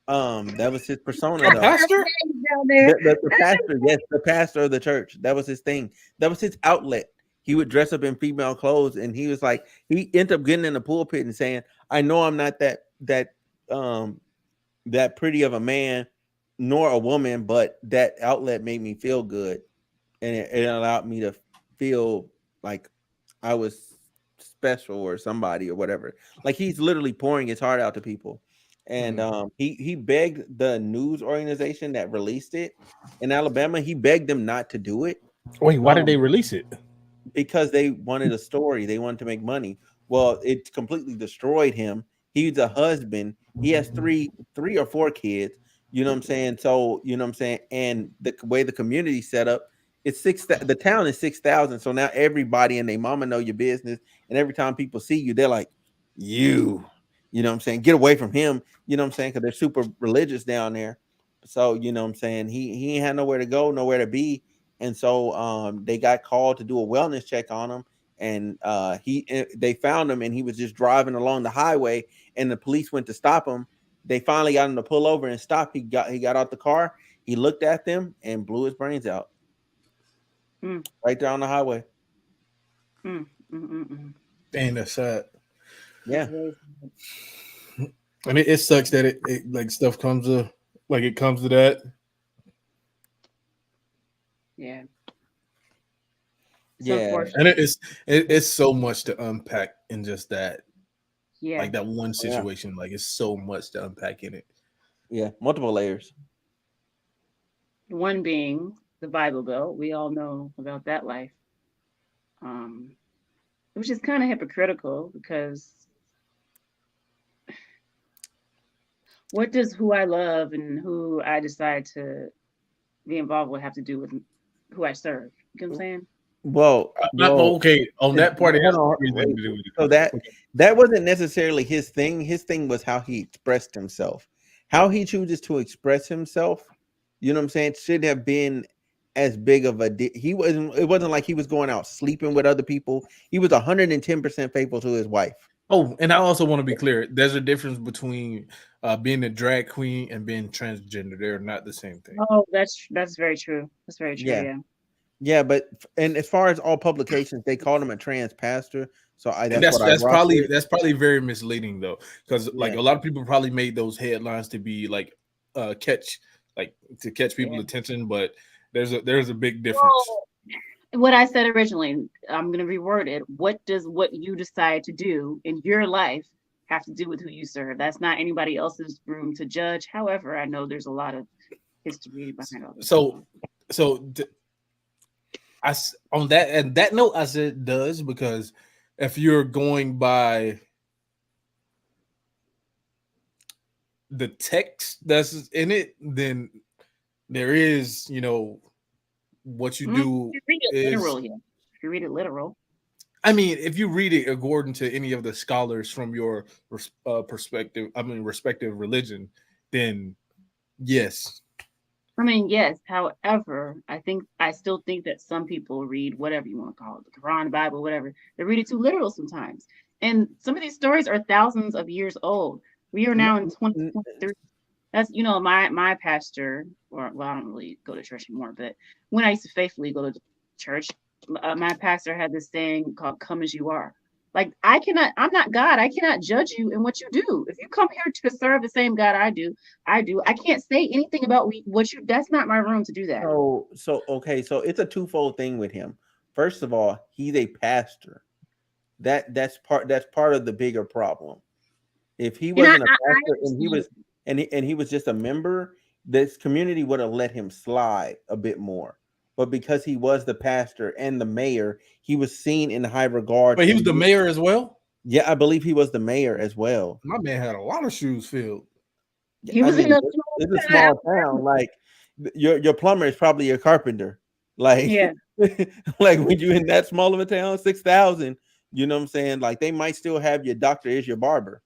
[SPEAKER 1] That was his persona though.
[SPEAKER 4] Pastor?
[SPEAKER 3] Down there.
[SPEAKER 1] The pastor, yes, the pastor of the church. That was his thing. That was his outlet. He would dress up in female clothes, and he was like, he ended up getting in the pulpit and saying, "I know I'm not that pretty of a man, nor a woman, but that outlet made me feel good, and it allowed me to feel like I was special or somebody or whatever." Like he's literally pouring his heart out to people. And he begged the news organization that released it in Alabama. He begged them not to do it.
[SPEAKER 4] Wait, why did they release it?
[SPEAKER 1] Because they wanted a story. They wanted to make money. Well, it completely destroyed him. He's a husband. He has three or four kids. You know what I'm saying? So, you know what I'm saying? And the way the community set up, it's the town is 6,000. So now everybody and their mama know your business. And every time people see you, they're like, you know what I'm saying? Get away from him. You know what I'm saying? Because they're super religious down there. So, you know what I'm saying? He ain't had nowhere to go, nowhere to be. And so they got called to do a wellness check on him. And they found him, and he was just driving along the highway, and the police went to stop him. They finally got him to pull over and stop. He got out the car. He looked at them and blew his brains out right there on the highway.
[SPEAKER 4] Dang, that's sad.
[SPEAKER 1] Yeah.
[SPEAKER 4] And it sucks that it like stuff comes to that.
[SPEAKER 3] Yeah.
[SPEAKER 1] Yeah.
[SPEAKER 4] And it's so much to unpack in just that.
[SPEAKER 3] Yeah.
[SPEAKER 4] Like that one
[SPEAKER 1] Yeah.
[SPEAKER 4] situation, like it's so much to unpack in it.
[SPEAKER 1] Yeah, multiple layers.
[SPEAKER 3] One being the Bible Belt. We all know about that life. Which is kind of hypocritical because what does who I love and who I decide to be involved with have to do with who I serve? You know what I'm saying?
[SPEAKER 1] Well,
[SPEAKER 4] Okay, on that part, it has
[SPEAKER 1] hold on,
[SPEAKER 4] everything
[SPEAKER 1] wait.
[SPEAKER 4] to do with it.
[SPEAKER 1] So
[SPEAKER 4] Okay.
[SPEAKER 1] that wasn't necessarily his thing. His thing was how he expressed himself. How he chooses to express himself, you know what I'm saying, should have been as big of a he wasn't. It wasn't like he was going out sleeping with other people. He was 110% faithful to his wife.
[SPEAKER 4] Oh, and I also want to be clear. There's a difference between being a drag queen and being transgender. They're not the same thing.
[SPEAKER 3] Oh, that's very true. That's very true.
[SPEAKER 1] Yeah.
[SPEAKER 3] Yeah.
[SPEAKER 1] Yeah, but and as far as all publications, they called him a trans pastor. So
[SPEAKER 4] And
[SPEAKER 1] that's what I rock with.
[SPEAKER 4] that's probably very misleading though, because like
[SPEAKER 1] Yeah.
[SPEAKER 4] a lot of people probably made those headlines to be like catch to catch people
[SPEAKER 3] Yeah.
[SPEAKER 4] attention, but there's a big difference.
[SPEAKER 3] Well, what I said originally, I'm going to reword it. What does what you decide to do in your life have to do with who you serve? That's not anybody else's room to judge. However, I know there's a lot of history behind all this.
[SPEAKER 4] On that note, I said does because if you're going by the text that's in it, then there is, what you do
[SPEAKER 3] If you read it
[SPEAKER 4] is.
[SPEAKER 3] literal, yeah. If you read it literal.
[SPEAKER 4] I mean, if you read it according to any of the scholars from your perspective, respective religion, then yes.
[SPEAKER 3] I mean, yes. However, I still think that some people read whatever you want to call it, the Quran, the Bible, whatever. They read it too literal sometimes. And some of these stories are thousands of years old. We are now in 2023. That's my pastor, or well, I don't really go to church anymore, but when I used to faithfully go to church, my pastor had this saying called "Come as you are." Like I'm not God. I cannot judge you in what you do. If you come here to serve the same God I do. I can't say anything about what you. That's not my room to do that.
[SPEAKER 1] Okay, so it's a twofold thing with him. First of all, he's a pastor. That's part of the bigger problem. If he wasn't a pastor and he was just a member, this community would have let him slide a bit more. But because he was the pastor and the mayor, he was seen in high regard.
[SPEAKER 4] But he was the mayor as well?
[SPEAKER 1] Yeah, I believe he was the mayor as well.
[SPEAKER 4] My man had a lot of shoes filled.
[SPEAKER 3] He was in
[SPEAKER 1] it's a small town. Like your plumber is probably your carpenter. Like,
[SPEAKER 3] yeah.
[SPEAKER 1] like when you in that small of a town, 6,000, you know what I'm saying? Like they might still have your doctor is your barber.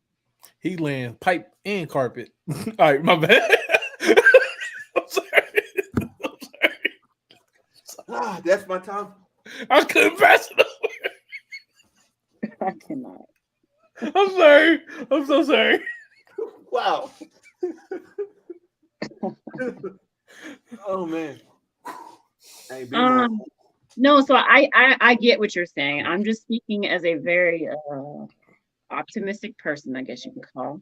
[SPEAKER 4] He laying pipe and carpet. All right, my bad. I'm sorry.
[SPEAKER 1] Ah, that's my time.
[SPEAKER 4] I couldn't pass it over.
[SPEAKER 3] I cannot.
[SPEAKER 4] I'm sorry. I'm so sorry.
[SPEAKER 1] Wow. Oh man. Hey,
[SPEAKER 3] no, so I get what you're saying. I'm just speaking as a very optimistic person, I guess you can call.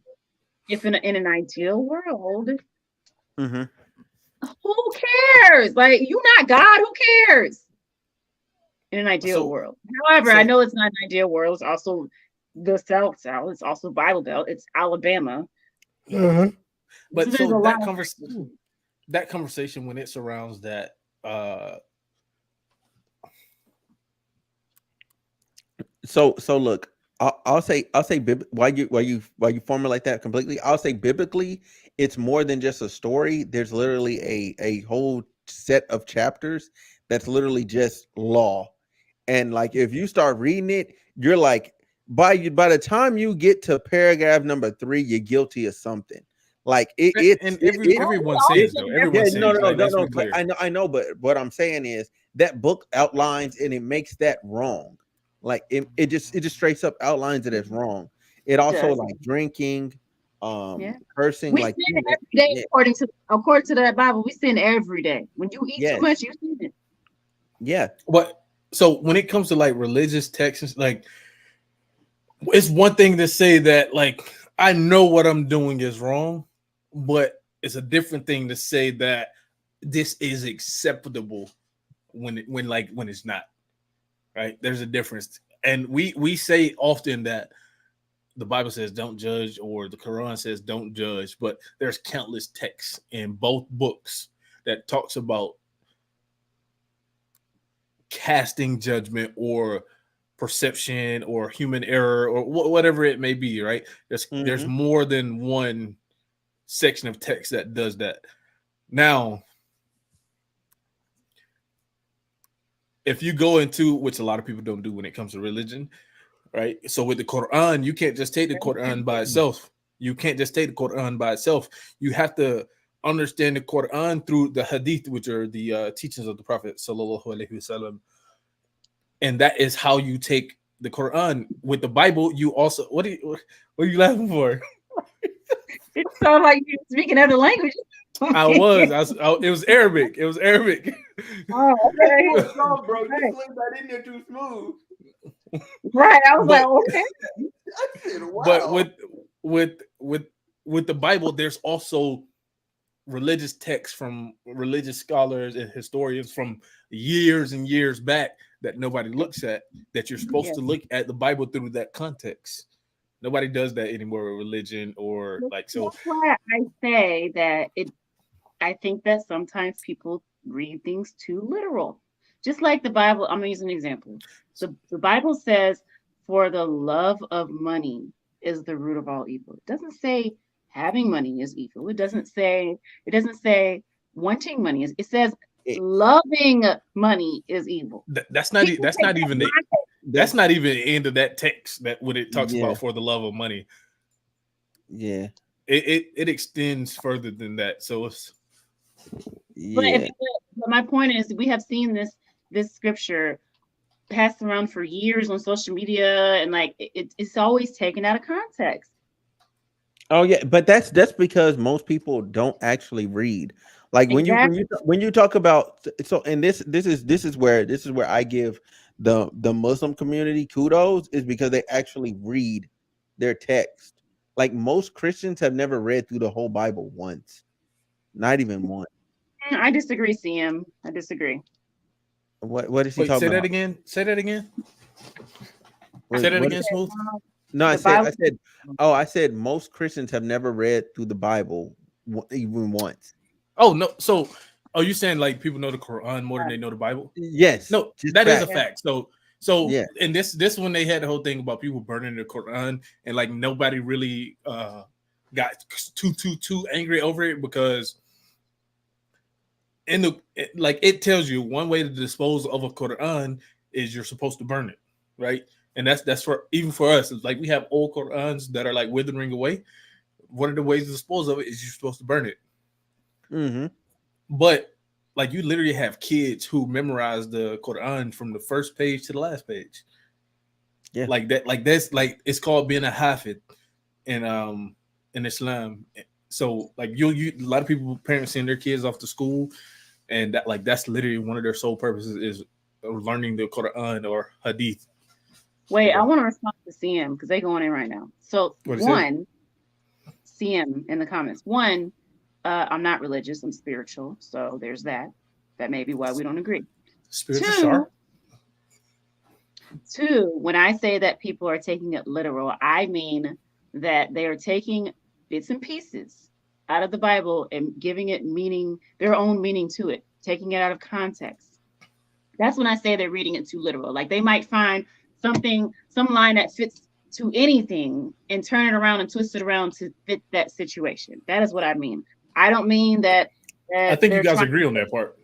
[SPEAKER 3] If in an ideal world, who cares? Like you're not God. Who cares? In an ideal world. However, I know it's not an ideal world. It's also the South. It's also Bible Belt. It's Alabama.
[SPEAKER 4] But so that conversation when it surrounds that.
[SPEAKER 1] So look, I'll say why you formulate that completely. I'll say biblically, it's more than just a story. There's literally a whole set of chapters that's literally just law, and like if you start reading it, you're like by the time you get to paragraph number 3, you're guilty of something. Like
[SPEAKER 4] everyone says though. Everyone says
[SPEAKER 1] no. I know, but what I'm saying is that book outlines and it makes that wrong. Like it just straight up outlines it as wrong. It also like drinking, cursing.
[SPEAKER 3] We
[SPEAKER 1] like
[SPEAKER 3] sin every day according to that Bible. We sin every day. When you eat too much, you sin it.
[SPEAKER 1] Yeah.
[SPEAKER 4] But so when it comes to like religious texts, like it's one thing to say that like I know what I'm doing is wrong, but it's a different thing to say that this is acceptable when it's not. Right? There's a difference. And we say often that the Bible says don't judge, or the Quran says don't judge, but there's countless texts in both books that talks about casting judgment or perception or human error or whatever it may be, right? There's more than one section of text that does that. Now, if you go into, which a lot of people don't do when it comes to religion, right? So with the Quran, you can't just take the Quran by itself. You can't just take the Quran by itself. You have to understand the Quran through the Hadith, which are the teachings of the Prophet sallallahu alaihi wasallam, and that is how you take the Quran. With the Bible, you also what are you laughing for?
[SPEAKER 3] It sounds like you're speaking other languages.
[SPEAKER 4] It was Arabic. It was Arabic.
[SPEAKER 3] Oh, okay.
[SPEAKER 1] No, bro, you slid that in there too smooth.
[SPEAKER 3] Right. I was like, okay.
[SPEAKER 1] I said, wow.
[SPEAKER 4] But with the Bible, there's also religious texts from religious scholars and historians from years and years back that nobody looks at, that you're supposed to look at the Bible through that context. Nobody does that anymore with religion or like so.
[SPEAKER 3] That's why I say that I think that sometimes people read things too literal. Just like the Bible, I'm gonna use an example. The Bible says, "For the love of money is the root of all evil." It doesn't say having money is evil. It doesn't say wanting money is. It says loving money is evil.
[SPEAKER 4] That's not even the end of that text. That when it talks about for the love of money.
[SPEAKER 1] Yeah,
[SPEAKER 4] it extends further than that. So it's
[SPEAKER 3] But my point is, we have seen this scripture passed around for years on social media, and like it's always taken out of context.
[SPEAKER 1] Oh yeah, but that's because most people don't actually read. Like when you talk about and this is where I give the Muslim community kudos, is because they actually read their text. Like most Christians have never read through the whole Bible once, not even once.
[SPEAKER 3] I disagree, CM. I disagree.
[SPEAKER 1] What is he talking about?
[SPEAKER 4] Say that again. Say that again, Smooth.
[SPEAKER 1] No, I said most Christians have never read through the Bible even once.
[SPEAKER 4] Oh no, so are you saying like people know the Quran more than they know the Bible?
[SPEAKER 1] Yes.
[SPEAKER 4] No, that is a fact. So
[SPEAKER 1] yeah.
[SPEAKER 4] And this when they had the whole thing about people burning the Quran, and like nobody really got too angry over it, because it tells you one way to dispose of a Quran is you're supposed to burn it, right? And that's for even for us. It's like we have old Qurans that are like withering away. One of the ways to dispose of it is you're supposed to burn it.
[SPEAKER 1] Mm-hmm.
[SPEAKER 4] But like you literally have kids who memorize the Quran from the first page to the last page. Yeah, like that. Like that's like it's called being a hafid in Islam. So like you a lot of people, parents send their kids off to school, and that's literally one of their sole purposes is learning the Quran or Hadith.
[SPEAKER 3] Wait, I want to respond to CM because they're going in right now. So one, CM in the comments. One, I'm not religious, I'm spiritual. So there's that. That may be why we don't agree.
[SPEAKER 4] Spiritual.
[SPEAKER 3] Two, when I say that people are taking it literal, I mean that they are taking bits and pieces out of the Bible and giving it meaning, their own meaning to it, taking it out of context. That's when I say they're reading it too literal. Like they might find some line that fits to anything and turn it around and twist it around to fit that situation. That is what I mean. I don't mean that
[SPEAKER 4] I think you guys agree on that part.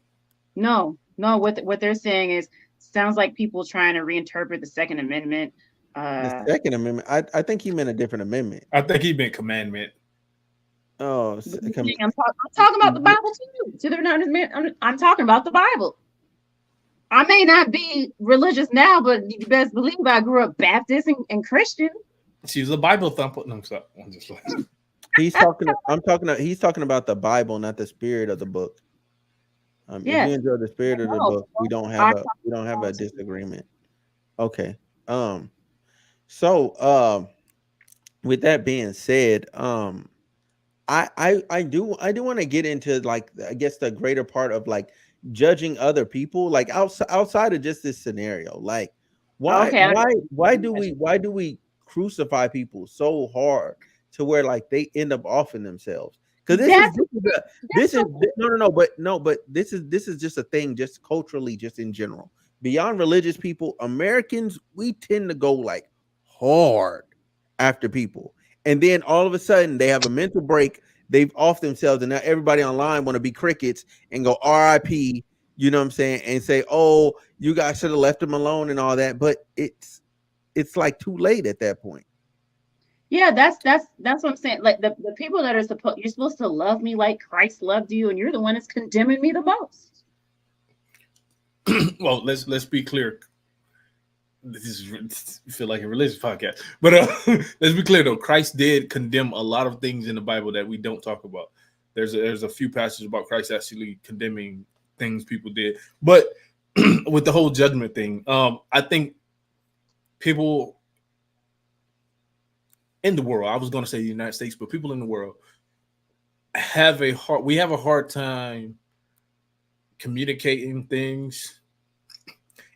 [SPEAKER 3] No. What they're saying is sounds like people trying to reinterpret the Second Amendment.
[SPEAKER 1] The Second Amendment. I think he meant a different amendment.
[SPEAKER 4] I think he meant commandment.
[SPEAKER 3] Oh, I'm talking about the Bible too. I'm talking about the Bible. I may not be religious now, but you best believe I grew up Baptist and Christian.
[SPEAKER 4] She's a Bible thumper. No, I'm just like
[SPEAKER 1] he's talking about the Bible, not the spirit of the book. If you enjoy the spirit of the book, we don't have a disagreement. Okay. So with that being said, I do want to get into like I guess the greater part of like judging other people, like outside of just this scenario. Like why do we crucify people so hard to where like they end up offing themselves. Because
[SPEAKER 3] That's
[SPEAKER 1] this is
[SPEAKER 3] so
[SPEAKER 1] but this is just a thing, just culturally, just in general. Beyond religious people, Americans, we tend to go like hard after people, and then all of a sudden they have a mental break. They've off themselves, and now everybody online want to be crickets and go RIP. You know what I'm saying? And say, oh, you guys should have left them alone and all that. But it's like too late at that point.
[SPEAKER 3] yeah, that's what I'm saying. Like the people that are supposed you're supposed to love me like Christ loved you, and you're the one that's condemning me the most.
[SPEAKER 4] Well, let's be clear. This is feel like a religious podcast, but let's be clear though. Christ did condemn a lot of things in the Bible that we don't talk about. There's a few passages about Christ actually condemning things people did, but with the whole judgment thing, I think people in the world, I was going to say the United States, but people in the world we have a hard time communicating things,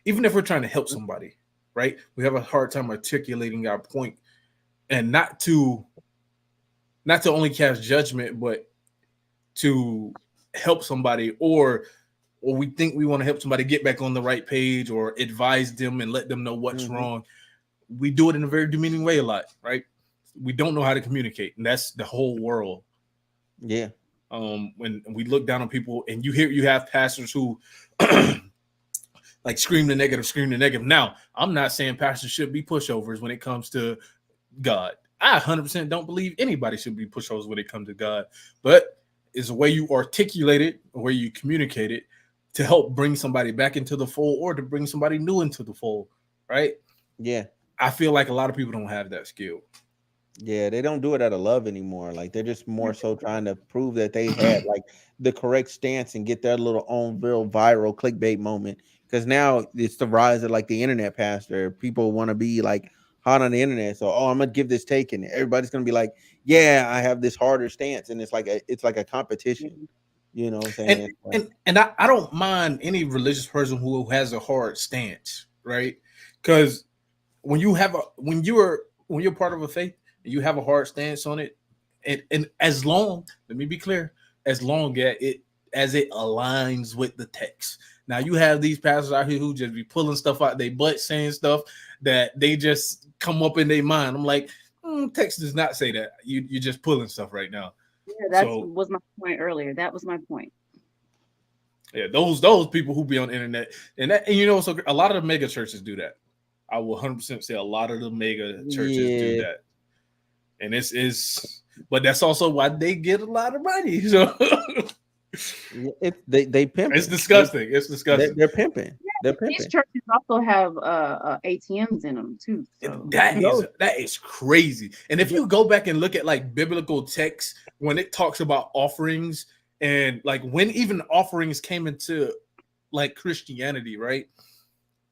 [SPEAKER 4] even if we're trying to help somebody, right? We have a hard time articulating our point, and not to only cast judgment, but to help somebody, or we think we want to help somebody get back on the right page or advise them and let them know what's wrong. We do it in a very demeaning way a lot, right? We don't know how to communicate, and that's the whole world.
[SPEAKER 1] Yeah.
[SPEAKER 4] When we look down on people, and you have pastors who like scream the negative. Now, I'm not saying pastors should be pushovers when it comes to God. I 100% don't believe anybody should be pushovers when it comes to God, but it's a way you articulate it, a way you communicate it to help bring somebody back into the fold or to bring somebody new into the fold, right?
[SPEAKER 1] Yeah.
[SPEAKER 4] I feel like a lot of people don't have that skill.
[SPEAKER 1] Yeah, they don't do it out of love anymore. Like they're just more so trying to prove that they had like the correct stance and get their little own real viral clickbait moment. Because now it's the rise of like the internet pastor. People want to be like hot on the internet. So, oh, I'm gonna give this take, and everybody's gonna be like, yeah, I have this harder stance, and it's like a competition. You know what I'm saying?
[SPEAKER 4] And I don't mind any religious person who has a hard stance, right? Because when you're part of a faith, you have a hard stance on it, and as long, let me be clear, as long as it aligns with the text. Now you have these pastors out here who just be pulling stuff out their butt, saying stuff that they just come up in their mind. I'm like, text does not say that. You're just pulling stuff right now.
[SPEAKER 3] Yeah, that was my point earlier. That was my point.
[SPEAKER 4] Yeah, those people who be on the internet, and so a lot of the mega churches do that. I will 100% say a lot of the mega churches do that. And but that's also why they get a lot of money. So
[SPEAKER 1] they pimp.
[SPEAKER 4] It's disgusting. It's disgusting.
[SPEAKER 1] They're pimping. They're pimping.
[SPEAKER 3] These churches also have ATMs in them too. So.
[SPEAKER 4] That is crazy. And if you go back and look at like biblical texts when it talks about offerings and like when even offerings came into like Christianity, right?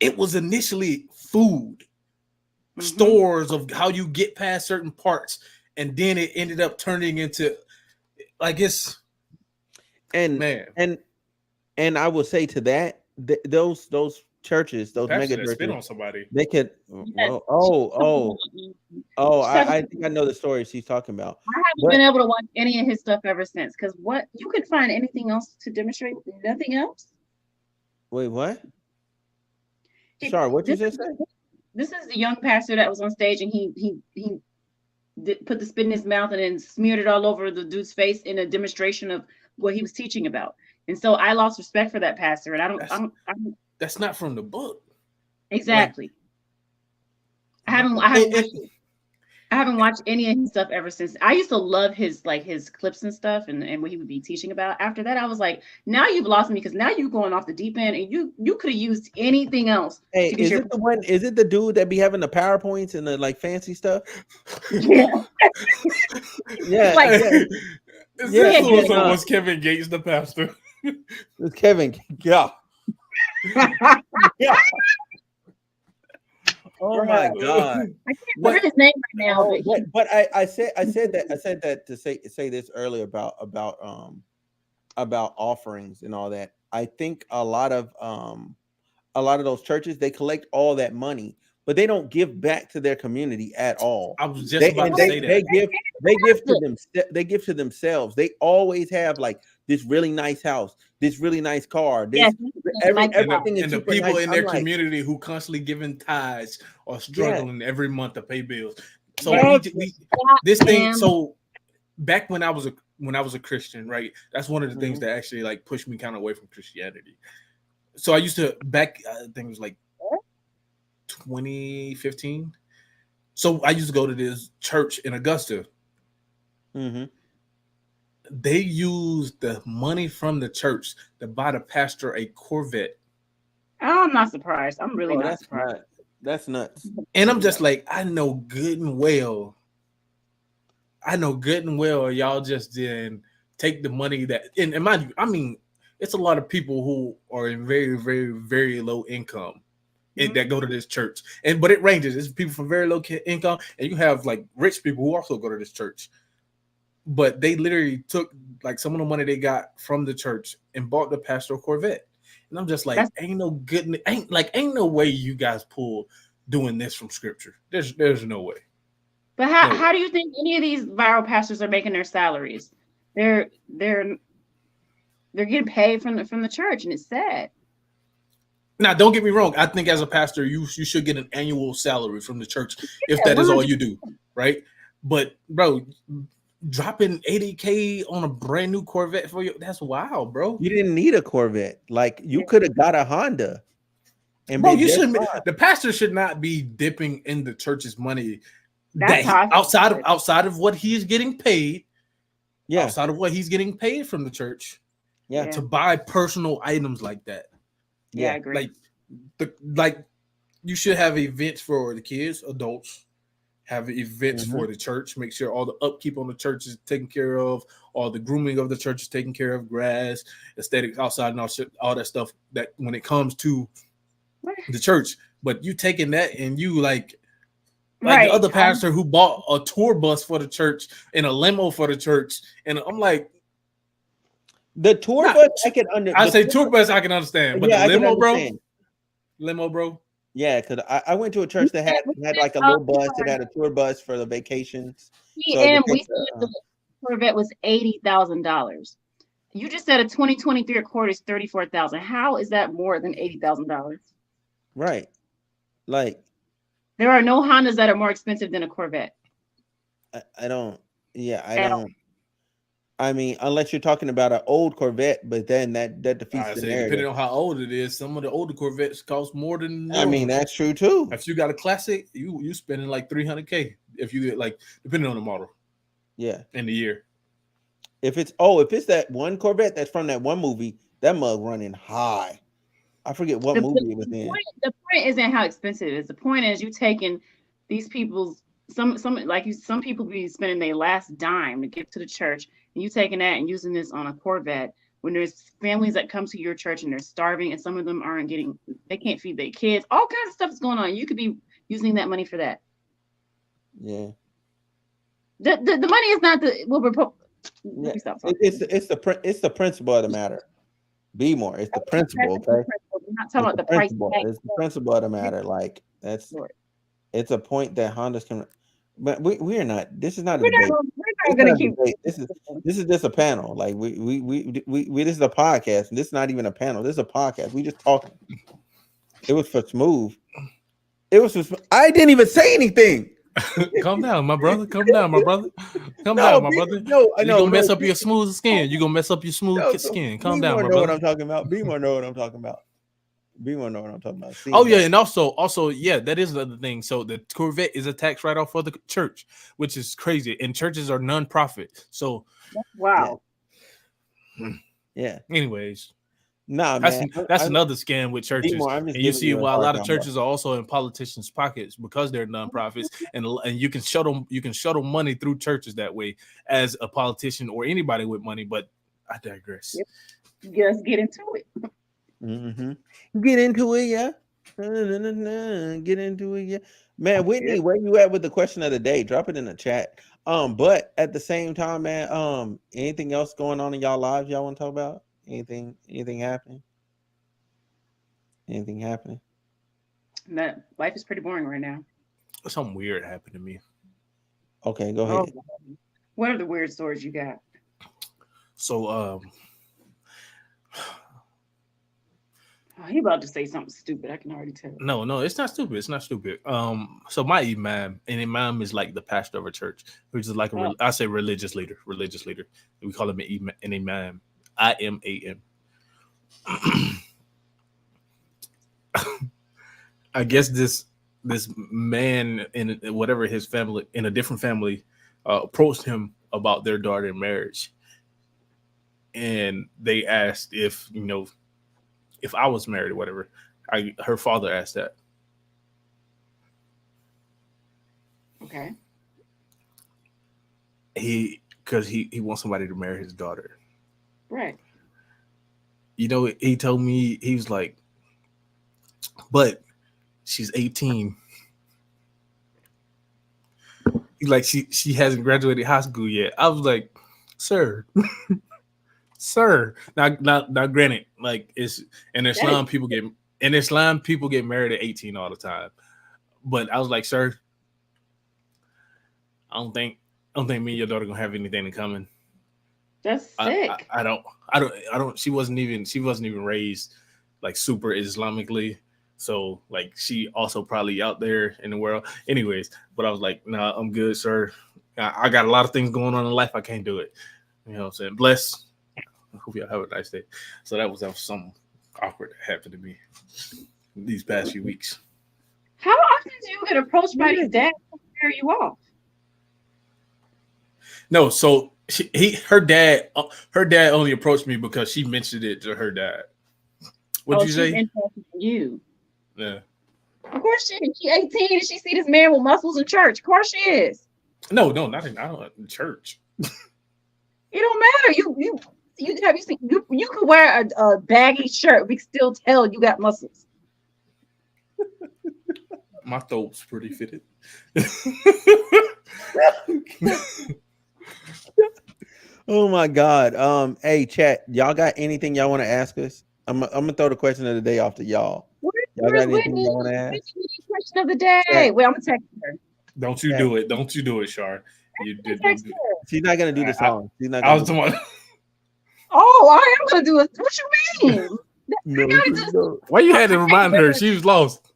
[SPEAKER 4] It was initially food. Stores of how you get past certain parts, and then it ended up turning into like it's
[SPEAKER 1] and I will say to that those churches, those mega churches,
[SPEAKER 4] spit on somebody.
[SPEAKER 1] They could I think I know the story she's talking about.
[SPEAKER 3] I haven't been able to watch any of his stuff ever since, because what you could find anything else to demonstrate, nothing else.
[SPEAKER 1] Wait, what? Sorry, what you just said?
[SPEAKER 3] This is the young pastor that was on stage, and he put the spit in his mouth and then smeared it all over the dude's face in a demonstration of what he was teaching about. And so I lost respect for that pastor, and I don't.
[SPEAKER 4] That's not from the book.
[SPEAKER 3] Exactly. Like, I haven't watched any of his stuff ever since. I used to love his clips and stuff and what he would be teaching about. After that, I was like, now you've lost me, because now you're going off the deep end, and you could have used anything else.
[SPEAKER 1] Hey, is it the dude that be having the PowerPoints and the like fancy stuff?
[SPEAKER 3] Yeah.
[SPEAKER 4] Was Kevin Gates the pastor?
[SPEAKER 1] It's Kevin. Yeah. Yeah. Oh my God!
[SPEAKER 3] I can't remember his name right now.
[SPEAKER 1] But I said that to say this earlier about offerings and all that. I think a lot of those churches, they collect all that money, but they don't give back to their community at all.
[SPEAKER 4] I was just
[SPEAKER 1] They
[SPEAKER 4] about
[SPEAKER 1] and
[SPEAKER 4] to say
[SPEAKER 1] they
[SPEAKER 4] that.
[SPEAKER 1] give to them, they give to themselves. They always have like this really nice house, this really nice car,
[SPEAKER 3] Yes,
[SPEAKER 1] this
[SPEAKER 3] like
[SPEAKER 1] everything is
[SPEAKER 4] And the
[SPEAKER 1] super
[SPEAKER 4] people
[SPEAKER 1] nice.
[SPEAKER 4] in
[SPEAKER 1] I'm
[SPEAKER 4] their
[SPEAKER 1] like,
[SPEAKER 4] community who constantly giving tithes are
[SPEAKER 1] yeah,
[SPEAKER 4] struggling every month to pay bills. So
[SPEAKER 1] right.
[SPEAKER 4] we this thing.
[SPEAKER 3] goddamn.
[SPEAKER 4] So back when I was a Christian, right? That's one of the things
[SPEAKER 1] Mhm.
[SPEAKER 4] that actually like pushed me kind of away from Christianity. So I used to back. I think it was like 2015. So I used to go to this church in Augusta.
[SPEAKER 1] Mhm.
[SPEAKER 4] They used the money from the church to buy the pastor a Corvette.
[SPEAKER 3] Oh, I'm not surprised. I'm really
[SPEAKER 1] Oh,
[SPEAKER 3] not
[SPEAKER 1] that's
[SPEAKER 3] surprised.
[SPEAKER 1] nuts. That's nuts.
[SPEAKER 4] And I'm just like, I know good and well y'all just didn't take the money that, and mind you, I mean, it's a lot of people who are in very, very, very low income that go to this church. But it ranges. It's people from very low income, and you have like rich people who also go to this church. But they literally took like some of the money they got from the church and bought the pastor a Corvette. And I'm just like,
[SPEAKER 3] That's
[SPEAKER 4] ain't no way you guys pull doing this from scripture. There's no way.
[SPEAKER 3] But
[SPEAKER 4] No
[SPEAKER 3] how
[SPEAKER 4] way.
[SPEAKER 3] do you think any of these viral pastors are making their salaries? They're getting paid from the church, and it's sad.
[SPEAKER 4] Now, don't get me wrong. I think as a pastor, you should get an annual salary from the church if
[SPEAKER 3] Yeah,
[SPEAKER 4] that is all
[SPEAKER 3] 100.
[SPEAKER 4] you do, right? But bro, dropping 80K on a brand new Corvette for you—that's wild, bro.
[SPEAKER 1] You didn't need a Corvette. Like you could have got a Honda and
[SPEAKER 4] Bro,
[SPEAKER 1] been
[SPEAKER 4] you
[SPEAKER 1] just
[SPEAKER 4] shouldn't.
[SPEAKER 1] fine.
[SPEAKER 4] The pastor should not be dipping in the church's money
[SPEAKER 3] That's how I feel
[SPEAKER 4] outside of what he's getting paid,
[SPEAKER 1] Yeah,
[SPEAKER 4] outside of what he's getting paid from the church
[SPEAKER 1] yeah,
[SPEAKER 4] to buy personal items like that.
[SPEAKER 3] Yeah, I
[SPEAKER 1] yeah.
[SPEAKER 3] agree.
[SPEAKER 4] Like you should have events for the kids, adults, have events
[SPEAKER 1] Mhm.
[SPEAKER 4] for the church, make sure all the upkeep on the church is taken care of, all the grooming of the church is taken care of, grass, aesthetics outside, and all that stuff that when it comes to the church. But you taking that and you like the
[SPEAKER 3] Right.
[SPEAKER 4] other pastor who bought a tour bus for the church and a limo for the church, and I'm like,
[SPEAKER 1] The tour
[SPEAKER 4] Nah,
[SPEAKER 1] bus, I can
[SPEAKER 4] I say tour bus, I can understand, but
[SPEAKER 1] Yeah,
[SPEAKER 4] the
[SPEAKER 1] I can
[SPEAKER 4] limo,
[SPEAKER 1] understand.
[SPEAKER 4] bro.
[SPEAKER 1] Yeah, because I went to a church that had like a little bus. It had a tour bus for the vacations. So it would
[SPEAKER 3] we
[SPEAKER 1] take
[SPEAKER 3] said the Corvette was $80,000. You just said a 2023 Accord is $34,000. How is that more than $80,000?
[SPEAKER 1] right. Like
[SPEAKER 3] There are no Hondas that are more expensive than a Corvette.
[SPEAKER 1] I don't. Yeah, I
[SPEAKER 3] At all.
[SPEAKER 1] don't. I mean, unless you're talking about an old Corvette, but then that defeats
[SPEAKER 4] I
[SPEAKER 1] the
[SPEAKER 4] say
[SPEAKER 1] narrative.
[SPEAKER 4] depending on how old it is, some of the older Corvettes cost more than
[SPEAKER 1] I mean, that's true too.
[SPEAKER 4] if you got a classic, you spending like $300K if you get like depending on the model
[SPEAKER 1] Yeah.
[SPEAKER 4] and the year.
[SPEAKER 1] If it's that one Corvette that's from that one movie, that mug running high. I forget what movie it was in.
[SPEAKER 3] The point isn't how expensive it is. The point is you taking these people's some people be spending their last dime to give to the church, and you taking that and using this on a Corvette when there's families that come to your church and they're starving, and some of them they can't feed their kids. All kinds of stuff is going on. You could be using that money for that.
[SPEAKER 1] Yeah.
[SPEAKER 3] The money is not the what we're.
[SPEAKER 1] Yeah.
[SPEAKER 3] Stop talking.
[SPEAKER 1] It's the principle of the matter. Be more. It's the principle, okay?
[SPEAKER 3] We're not talking about the price
[SPEAKER 1] principle.
[SPEAKER 3] tag.
[SPEAKER 1] It's the principle of the matter. Like it's a point that Hondas can. But we are not. This is not a debate.
[SPEAKER 3] We're not gonna keep.
[SPEAKER 1] This is just a panel. Like we this is a podcast, and this is not even a panel. This is a podcast. We just talking. It was for smooth. I didn't even say anything.
[SPEAKER 4] Calm down, my brother. Calm down, my brother. Calm down, my brother.
[SPEAKER 1] No, I know.
[SPEAKER 4] You're gonna mess up your smooth skin. You're gonna mess up your smooth skin. Calm down, my brother.
[SPEAKER 1] What I'm talking about. Be more know what I'm talking about. Be more know what I'm talking about. See
[SPEAKER 4] Oh yeah, and also yeah, that is another thing. So the Corvette is a tax write-off for the church, which is crazy. And churches are non-profit. So
[SPEAKER 3] wow.
[SPEAKER 1] Yeah.
[SPEAKER 4] Anyways,
[SPEAKER 1] nah,
[SPEAKER 4] that's another scam with churches. And you see why a lot of churches are also in politicians' pockets because they're nonprofits, and you can shuttle money through churches that way as a politician or anybody with money. But I digress.
[SPEAKER 3] Yep. Just get into it.
[SPEAKER 1] Mm-hmm. Get into it, yeah. Get into it, yeah. Man, Whitney, where you at with the question of the day? Drop it in the chat. But at the same time, man, anything else going on in y'all lives y'all want to talk about? Anything happening? Anything happening?
[SPEAKER 3] That life is pretty boring right now.
[SPEAKER 4] Something weird happened to me.
[SPEAKER 1] Okay, go
[SPEAKER 3] Oh,
[SPEAKER 1] ahead.
[SPEAKER 3] what are the weird stories you got?
[SPEAKER 4] So
[SPEAKER 3] Oh, he about to say something stupid. I can already tell.
[SPEAKER 4] no, it's not stupid. It's not stupid. So my imam, and imam is like the pastor of a church, which is like a I say religious leader. Religious leader. We call him an imam. IMAM. I guess this man in whatever his family in a different family approached him about their daughter in marriage, and they asked if if I was married or whatever. Her father asked that.
[SPEAKER 3] Okay.
[SPEAKER 4] Because he wants somebody to marry his daughter.
[SPEAKER 3] Right.
[SPEAKER 4] He told me, he was like, but she's 18. He's like, she hasn't graduated high school yet. I was like, sir, sir. Now granted, like it's in Islam, people get married at 18 all the time. But I was like, sir, I don't think me and your daughter gonna have anything in common.
[SPEAKER 3] That's sick.
[SPEAKER 4] I don't. She wasn't even raised like super Islamically, so like she also probably out there in the world. Anyways, but I was like, nah, I'm good, sir. I got a lot of things going on in life. I can't do it. You know what I'm saying? Bless. I hope y'all have a nice day. So that was something awkward that happened to me these past few weeks.
[SPEAKER 3] How often do you get approached by your dad to marry you off?
[SPEAKER 4] No, so her dad only approached me because she mentioned it to her dad. What'd you say?
[SPEAKER 3] Interested in you.
[SPEAKER 4] Yeah.
[SPEAKER 3] Of course she is. She's 18 and she see this man with muscles in church. Of course she is.
[SPEAKER 4] No, not in church.
[SPEAKER 3] It don't matter. You could wear a baggy shirt. We can still tell you got muscles.
[SPEAKER 4] My throat's pretty fitted.
[SPEAKER 1] Oh my God. Hey, chat. Y'all got anything y'all want to ask us? I'm gonna throw the question of the day off to y'all. Y'all got anything y'all want to ask?
[SPEAKER 3] Question of the day. Chat. Wait, I'm gonna text her.
[SPEAKER 4] Don't you do it? Don't you do it, Shar? You did.
[SPEAKER 1] She's not gonna do the song. She's not.
[SPEAKER 4] I was talking about.
[SPEAKER 3] Oh, I am gonna do it. What you mean?
[SPEAKER 1] No.
[SPEAKER 4] Why you had to remind her? She was lost.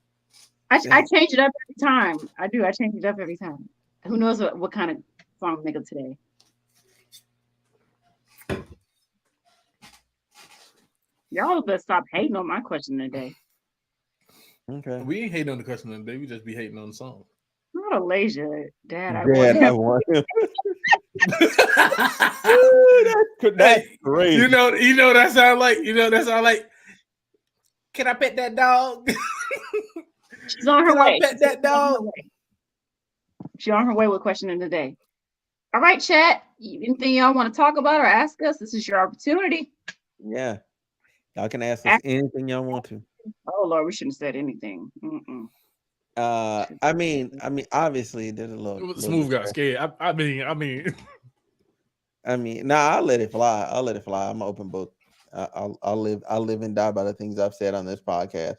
[SPEAKER 3] I change it up every time. I do. I change it up every time. Who knows what kind of song I'm making today? Y'all better stop hating on my question today.
[SPEAKER 1] Okay.
[SPEAKER 4] We ain't hating on the question today. We just be hating on the song.
[SPEAKER 3] Not Alasia, Dad.
[SPEAKER 1] I want him. That's crazy.
[SPEAKER 4] You know that sound like. Can I pet that dog?
[SPEAKER 3] She's on her way.
[SPEAKER 4] Pet that dog.
[SPEAKER 3] She's on her way with question of the day. All right, chat. Anything y'all want to talk about or ask us? This is your opportunity.
[SPEAKER 1] Yeah. Y'all can ask us anything y'all want to.
[SPEAKER 3] Oh Lord, we shouldn't have said anything.
[SPEAKER 1] I mean, obviously there's a little
[SPEAKER 4] Smooth got scared. I mean,
[SPEAKER 1] I'll let it fly. I'm an open book. I'll live and die by the things I've said on this podcast,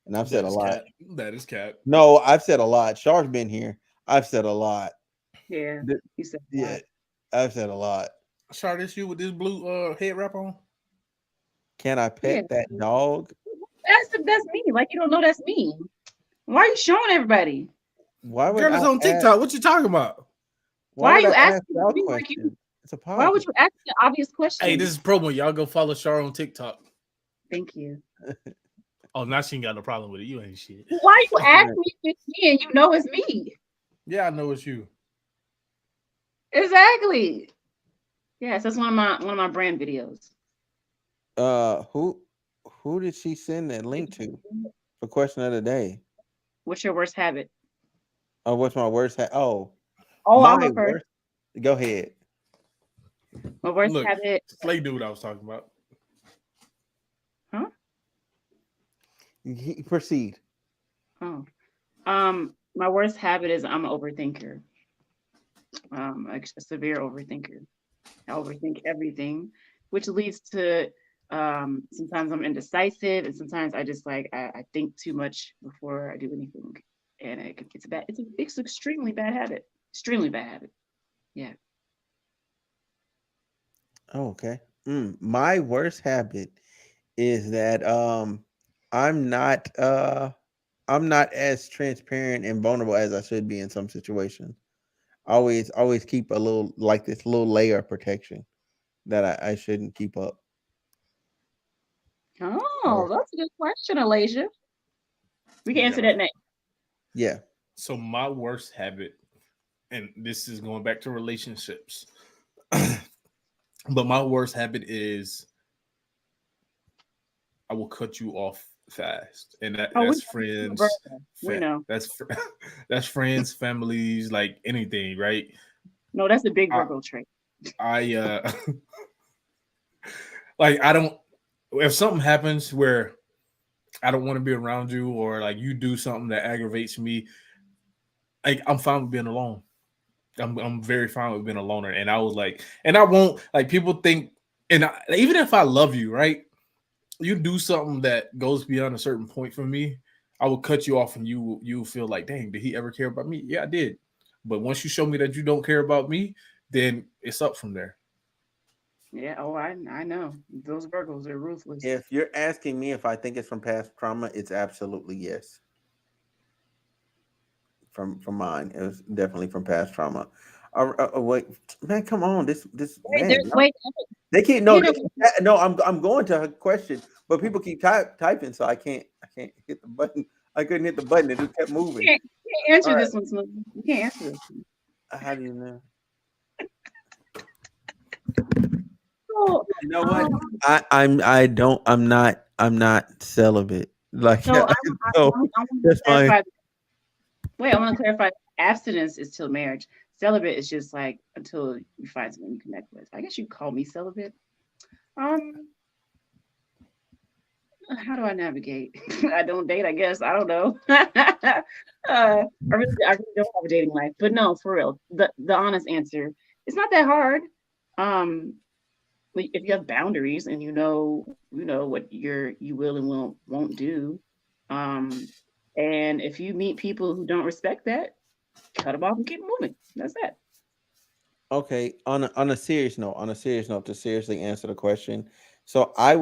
[SPEAKER 1] and I've said a lot.
[SPEAKER 4] That is cat.
[SPEAKER 1] No, I've said a lot. Char's been here. I've said a lot.
[SPEAKER 3] Yeah, you said
[SPEAKER 1] I've said a lot.
[SPEAKER 4] Char, this you with this blue head wrap on?
[SPEAKER 1] Can I pet that dog?
[SPEAKER 3] That's me. Like you don't know that's me. Why are you showing everybody?
[SPEAKER 1] Why would
[SPEAKER 4] Girl, it's on TikTok. What you talking about?
[SPEAKER 3] Why are you asking me
[SPEAKER 1] like it's a podcast.
[SPEAKER 3] Why would you ask an obvious question?
[SPEAKER 4] Hey, this is promo. Y'all go follow Char on TikTok.
[SPEAKER 3] Thank you.
[SPEAKER 4] Oh, now she ain't got no problem with it. You ain't shit.
[SPEAKER 3] Why are you asking me if it's me and you know it's me?
[SPEAKER 4] Yeah, I know it's you.
[SPEAKER 3] Exactly. Yes, that's one of my brand videos.
[SPEAKER 1] Who did she send that link to for question of the day?
[SPEAKER 3] What's your worst habit?
[SPEAKER 1] Oh, what's my worst habit?
[SPEAKER 3] Oh, my worst.
[SPEAKER 1] Go ahead.
[SPEAKER 3] My worst habit.
[SPEAKER 4] Slay dude I was talking about.
[SPEAKER 3] Huh?
[SPEAKER 1] Proceed.
[SPEAKER 3] Oh. My worst habit is I'm an overthinker. A severe overthinker. I overthink everything, which leads to Sometimes I'm indecisive, and sometimes I just like I think too much before I do anything, and it's an extremely bad habit. Extremely bad habit. Yeah.
[SPEAKER 1] Oh, okay. My worst habit is that I'm not uh I'm not as transparent and vulnerable as I should be in some situations. Always keep a little like this little layer of protection that I shouldn't keep up.
[SPEAKER 3] Oh,
[SPEAKER 1] So
[SPEAKER 3] that's a good question, Alasia. We can answer
[SPEAKER 4] Yeah.
[SPEAKER 3] that next.
[SPEAKER 1] yeah.
[SPEAKER 4] So my worst habit, and this is going back to relationships, but my worst habit is I will cut you off fast, and
[SPEAKER 3] Oh, we
[SPEAKER 4] that's
[SPEAKER 3] know you're a
[SPEAKER 4] friends,
[SPEAKER 3] Virgo. We know.
[SPEAKER 4] that's friends, families, like anything, right?
[SPEAKER 3] No, that's a big
[SPEAKER 4] I
[SPEAKER 3] Virgo trait.
[SPEAKER 4] I like I don't if something happens where I don't want to be around you or like you do something that aggravates me, like I'm fine with being alone. I'm very fine with being a loner, and I was like, and I won't like people think, and even if I love you, right? You do something that goes beyond a certain point for me, I will cut you off, and you feel like, dang, did he ever care about me? Yeah, I did. But once you show me that you don't care about me, then it's up from there.
[SPEAKER 3] Yeah. Oh, I know. Those Virgos are ruthless.
[SPEAKER 1] If you're asking me if I think it's from past trauma, it's absolutely yes. From mine, it was definitely from past trauma. Wait, man, come on, this
[SPEAKER 3] Wait,
[SPEAKER 1] man, y'all-
[SPEAKER 3] wait.
[SPEAKER 1] they keep no,
[SPEAKER 3] You
[SPEAKER 1] they
[SPEAKER 3] know,
[SPEAKER 1] keep, no. I'm going to her question, but people keep typing, so I can't hit the button. I couldn't hit the button; it just kept moving.
[SPEAKER 3] you can't
[SPEAKER 1] All
[SPEAKER 3] answer
[SPEAKER 1] right,
[SPEAKER 3] this one, Smooth. You can't answer this one.
[SPEAKER 1] how do you know?
[SPEAKER 3] So,
[SPEAKER 1] You know what?
[SPEAKER 3] um,
[SPEAKER 1] I'm not celibate. Like
[SPEAKER 3] so
[SPEAKER 1] so
[SPEAKER 3] I want to
[SPEAKER 1] that's my
[SPEAKER 3] clarify. Wait, I want to clarify. Abstinence is till marriage. Celibate is just like until you find someone you connect with. I guess you call me celibate. Um, how do I navigate? I don't date. I guess I don't know. I really don't have a dating life. But no, for real. The honest answer, it's not that hard. Um, if you have boundaries and you know what you will and won't do, um, and if you meet people who don't respect that, cut them off and keep moving. That's that.
[SPEAKER 1] okay. On a serious note, to seriously answer the question, so I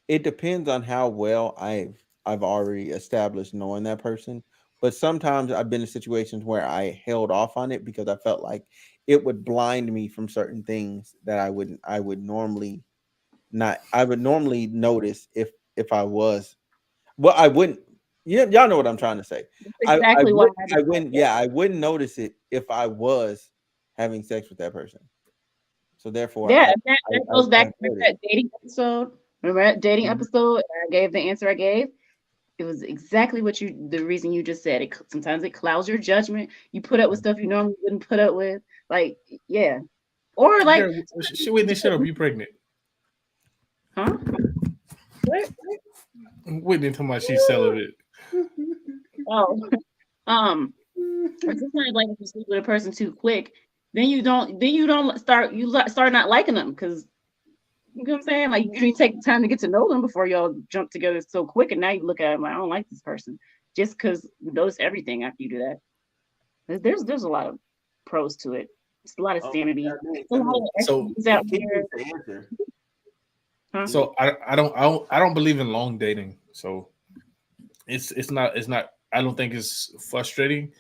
[SPEAKER 1] it depends on how well I've already established knowing that person. But sometimes I've been in situations where I held off on it because I felt like it would blind me from certain things that I would normally not I would normally notice if I was well I wouldn't y'all know what I'm trying to say.
[SPEAKER 3] That's
[SPEAKER 1] I
[SPEAKER 3] exactly why
[SPEAKER 1] would
[SPEAKER 3] I
[SPEAKER 1] I
[SPEAKER 3] just
[SPEAKER 1] wouldn't
[SPEAKER 3] yeah.
[SPEAKER 1] yeah I wouldn't notice it if I was having sex with that person. So therefore
[SPEAKER 3] Yeah, that goes
[SPEAKER 1] I
[SPEAKER 3] back. Remember
[SPEAKER 1] avoid it.
[SPEAKER 3] that dating episode? Remember that dating
[SPEAKER 1] Mhm.
[SPEAKER 3] episode? I gave the answer I gave. It was exactly the reason you just said. Sometimes it clouds your judgment. You put up with stuff you normally wouldn't put up with. Like, yeah. Or like,
[SPEAKER 4] Girl, Whitney, shut up. You pregnant?
[SPEAKER 3] huh? What?
[SPEAKER 4] Whitney talking about she's celibate.
[SPEAKER 3] Oh, or sometimes like if you sleep with a person too quick, then you don't start not liking them because you know what I'm saying? Like you didn't take the time to get to know them before y'all jump together so quick, and now you look at them like I don't like this person just because you notice everything after you do that. There's a lot of pros to it. It's a lot of
[SPEAKER 1] Oh,
[SPEAKER 3] sanity. It's a
[SPEAKER 1] I
[SPEAKER 3] lot
[SPEAKER 1] mean,
[SPEAKER 3] of
[SPEAKER 4] So
[SPEAKER 3] extras out
[SPEAKER 1] he
[SPEAKER 3] here.
[SPEAKER 1] needs to answer.
[SPEAKER 3] Huh?
[SPEAKER 1] He needs-
[SPEAKER 4] I don't believe in long dating. So it's not I don't think it's frustrating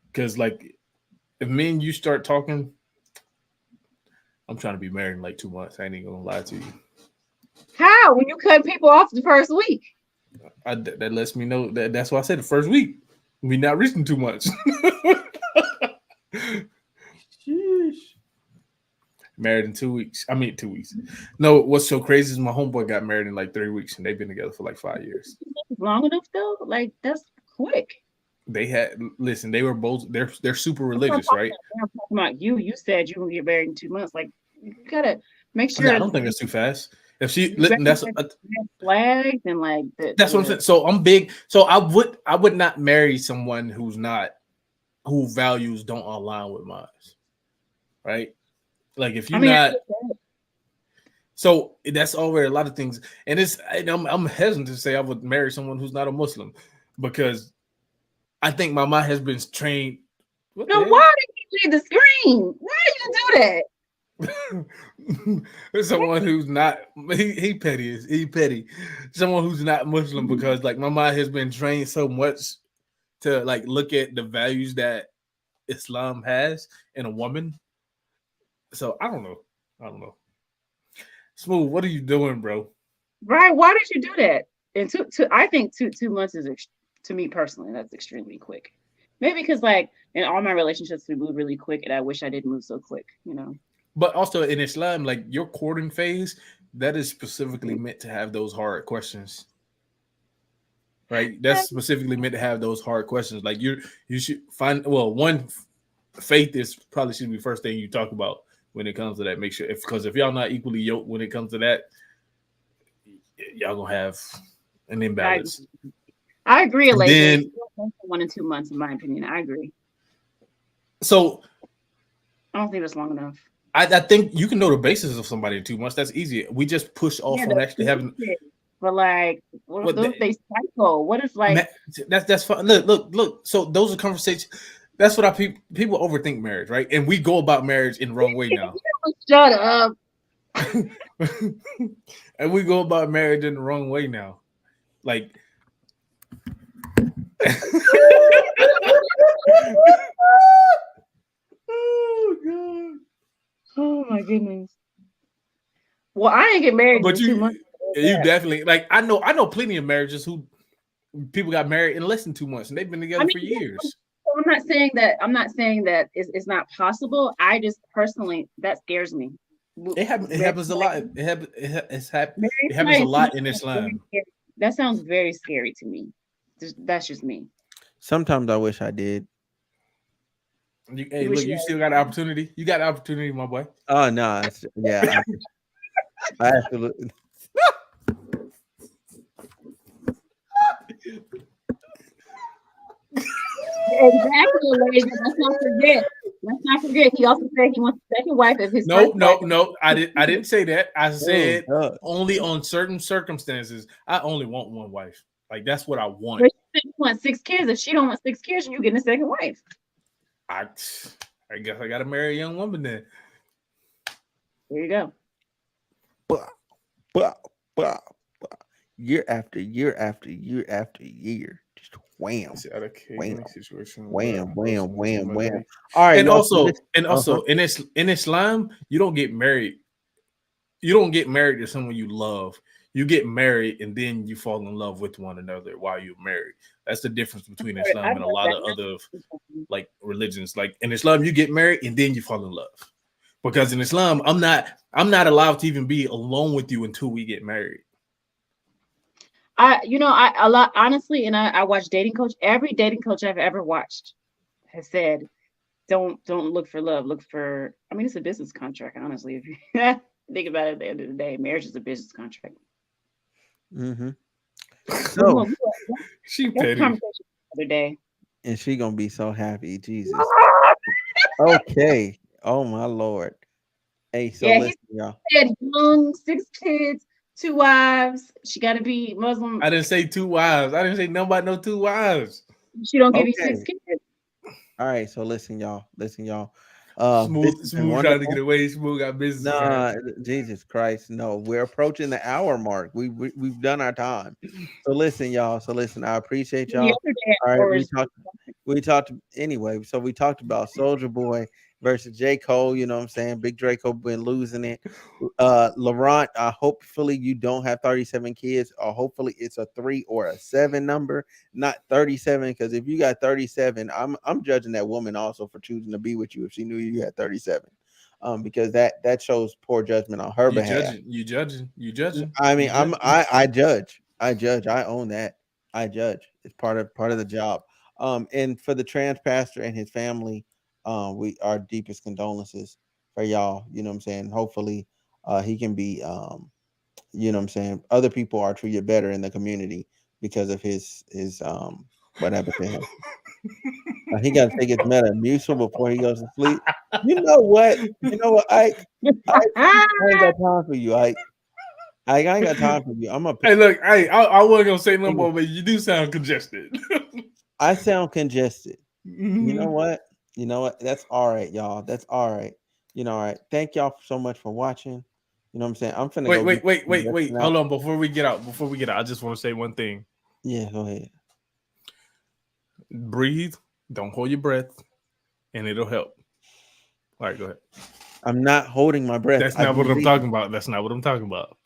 [SPEAKER 4] because like if me and you start talking, I'm trying to be married in like 2 months. I ain't even gonna lie to you.
[SPEAKER 3] How when you cut people off the first week?
[SPEAKER 4] That lets me know that's why I said the first week. We not reaching 2 months.
[SPEAKER 1] Sheesh.
[SPEAKER 4] Married in 2 weeks. I mean 2 weeks. No, what's so crazy is my homeboy got married in like 3 weeks and they've been together for like 5 years.
[SPEAKER 3] Long enough though? Like that's quick.
[SPEAKER 4] They had listen, they were both they're super
[SPEAKER 3] That's what
[SPEAKER 4] religious, right?
[SPEAKER 3] I'm talking about. You said you gonna get married in 2 months. Like you gotta make
[SPEAKER 4] No, I
[SPEAKER 3] sure
[SPEAKER 4] don't think that's too fast. If she
[SPEAKER 3] you
[SPEAKER 4] that's
[SPEAKER 3] recognize red flags and like
[SPEAKER 4] that's what I'm saying. So I'm big. So I would not marry someone who values don't align with mine, right? Like if
[SPEAKER 3] I
[SPEAKER 4] you're
[SPEAKER 3] mean,
[SPEAKER 4] not, so that's already a lot of things, and I'm hesitant to say I would marry someone who's not a Muslim because I think my mind has been trained. What
[SPEAKER 3] no,
[SPEAKER 4] the
[SPEAKER 3] why did you leave the screen? Why did you do that?
[SPEAKER 4] hell? Someone who's not he petty is he petty. Someone who's not Muslim because like my mind has been trained so much to like look at the values that Islam has in a woman. So I don't know. I don't know. Smooth, what are you doing, bro?
[SPEAKER 3] Right? Why did you do that? And I think 2 months is to me personally, that's extremely quick. Maybe because like in all my relationships we move really quick, and I wish I didn't move so quick. You know.
[SPEAKER 4] But also in Islam, like your courting phase, that is specifically meant to have those hard questions. Right? That's specifically meant to have those hard questions. Like you should find one faith is probably should be the first thing you talk about when it comes to that. Make sure if y'all not equally yoked when it comes to that, y'all gonna have an imbalance.
[SPEAKER 3] I agree,
[SPEAKER 4] And
[SPEAKER 3] Elijah.
[SPEAKER 4] then
[SPEAKER 3] 1 and 2 months, in my opinion. I agree.
[SPEAKER 4] so
[SPEAKER 3] I don't think that's long enough.
[SPEAKER 4] I think you can know the basis of somebody in 2 months. That's easy. We just push off on actually having.
[SPEAKER 3] But like, what if they cycle? What if like
[SPEAKER 4] that's fine. Look. So those are conversations. That's what people overthink marriage, right? And we go about marriage in the wrong way now.
[SPEAKER 3] Shut up.
[SPEAKER 4] And we go about marriage in the wrong way now. Like oh god.
[SPEAKER 3] Oh my goodness. Well, I didn't get married
[SPEAKER 4] But
[SPEAKER 3] in 2 months.
[SPEAKER 4] you definitely like I know plenty of marriages who people got married in less than 2 months and they've been together for years.
[SPEAKER 3] I'm not saying that it's not possible. I just personally that scares me.
[SPEAKER 4] It happens a lot. It happens a lot in Islam.
[SPEAKER 3] That sounds very scary to me. That's just me.
[SPEAKER 1] Sometimes I wish I did.
[SPEAKER 4] Hey, look, you still got an opportunity. You got an opportunity, my boy.
[SPEAKER 1] Oh no, yeah, I absolutely.
[SPEAKER 3] Exactly, ladies. Let's not forget. He also said he wants a second wife if his
[SPEAKER 4] No. I didn't say that. I said only on certain circumstances. I only want one wife. Like that's what I want.
[SPEAKER 3] But she wants 6 kids. If she don't want 6 kids, you getting a second wife.
[SPEAKER 4] I guess I gotta marry a young woman then.
[SPEAKER 3] There you go.
[SPEAKER 1] Year after year after year after year, just wham, wham, wham, wham, wham, wham. All right,
[SPEAKER 4] and also in Islam, you don't get married. You don't get married to someone you love. You get married and then you fall in love with one another while you're married. That's the difference between Islam and a lot of other like religions. Like in Islam, you get married and then you fall in love. Because in Islam, I'm not allowed to even be alone with you until we get married.
[SPEAKER 3] Honestly, and I watch dating coach. Every dating coach I've ever watched has said, don't look for love. Look for, I mean, it's a business contract, honestly. If you think about it at the end of the day, marriage is a business contract.
[SPEAKER 1] Mm-hmm. So
[SPEAKER 4] she petty. The
[SPEAKER 3] other day.
[SPEAKER 1] And she gonna be so happy, Jesus. Okay. Oh my Lord. Hey, so listen, y'all.
[SPEAKER 3] Said young, 6 kids, 2 wives. She got to be Muslim.
[SPEAKER 4] I didn't say 2 wives. I didn't say nobody no 2 wives.
[SPEAKER 3] She don't give you 6 kids.
[SPEAKER 1] All right, so listen, y'all.
[SPEAKER 4] Smooth trying to get away. Smooth got business.
[SPEAKER 1] Nah, Jesus Christ, no. We're approaching the hour mark. We've done our time. So listen, y'all. I appreciate y'all. All right, we talked anyway. So we talked about Soulja Boy versus J. Cole. You know what I'm saying? Big Draco been losing it. Laurent, hopefully you don't have 37 kids, or hopefully it's a 3 or a 7 number, not 37. Because if you got 37, I'm judging that woman also for choosing to be with you if she knew you had 37. Because that shows poor judgment on her behalf.
[SPEAKER 4] You judging.
[SPEAKER 1] I mean, I judge. I own that. I judge. It's part of the job. And for the trans pastor and his family, we our deepest condolences for y'all. You know what I'm saying? Hopefully, he can be. You know what I'm saying? Other people are treated better in the community because of his what happened to him. He got to take his Metamucil before he goes to sleep. You know what? Ike ain't got time for you, Ike. I ain't got time for you. I'm a.
[SPEAKER 4] Hey, look, I wasn't gonna say no more, but you do sound congested.
[SPEAKER 1] I sound congested.
[SPEAKER 4] Mm-hmm.
[SPEAKER 1] You know what? That's all right, y'all. That's all right. All right. Thank y'all so much for watching. You know what I'm saying? I'm finna
[SPEAKER 4] wait. Hold on. Before we get out, I just want to say one thing.
[SPEAKER 1] Yeah, go ahead.
[SPEAKER 4] Breathe. Don't hold your breath, and it'll help. All right, go ahead.
[SPEAKER 1] I'm not holding my breath.
[SPEAKER 4] That's not what I'm talking about. That's not what I'm talking about.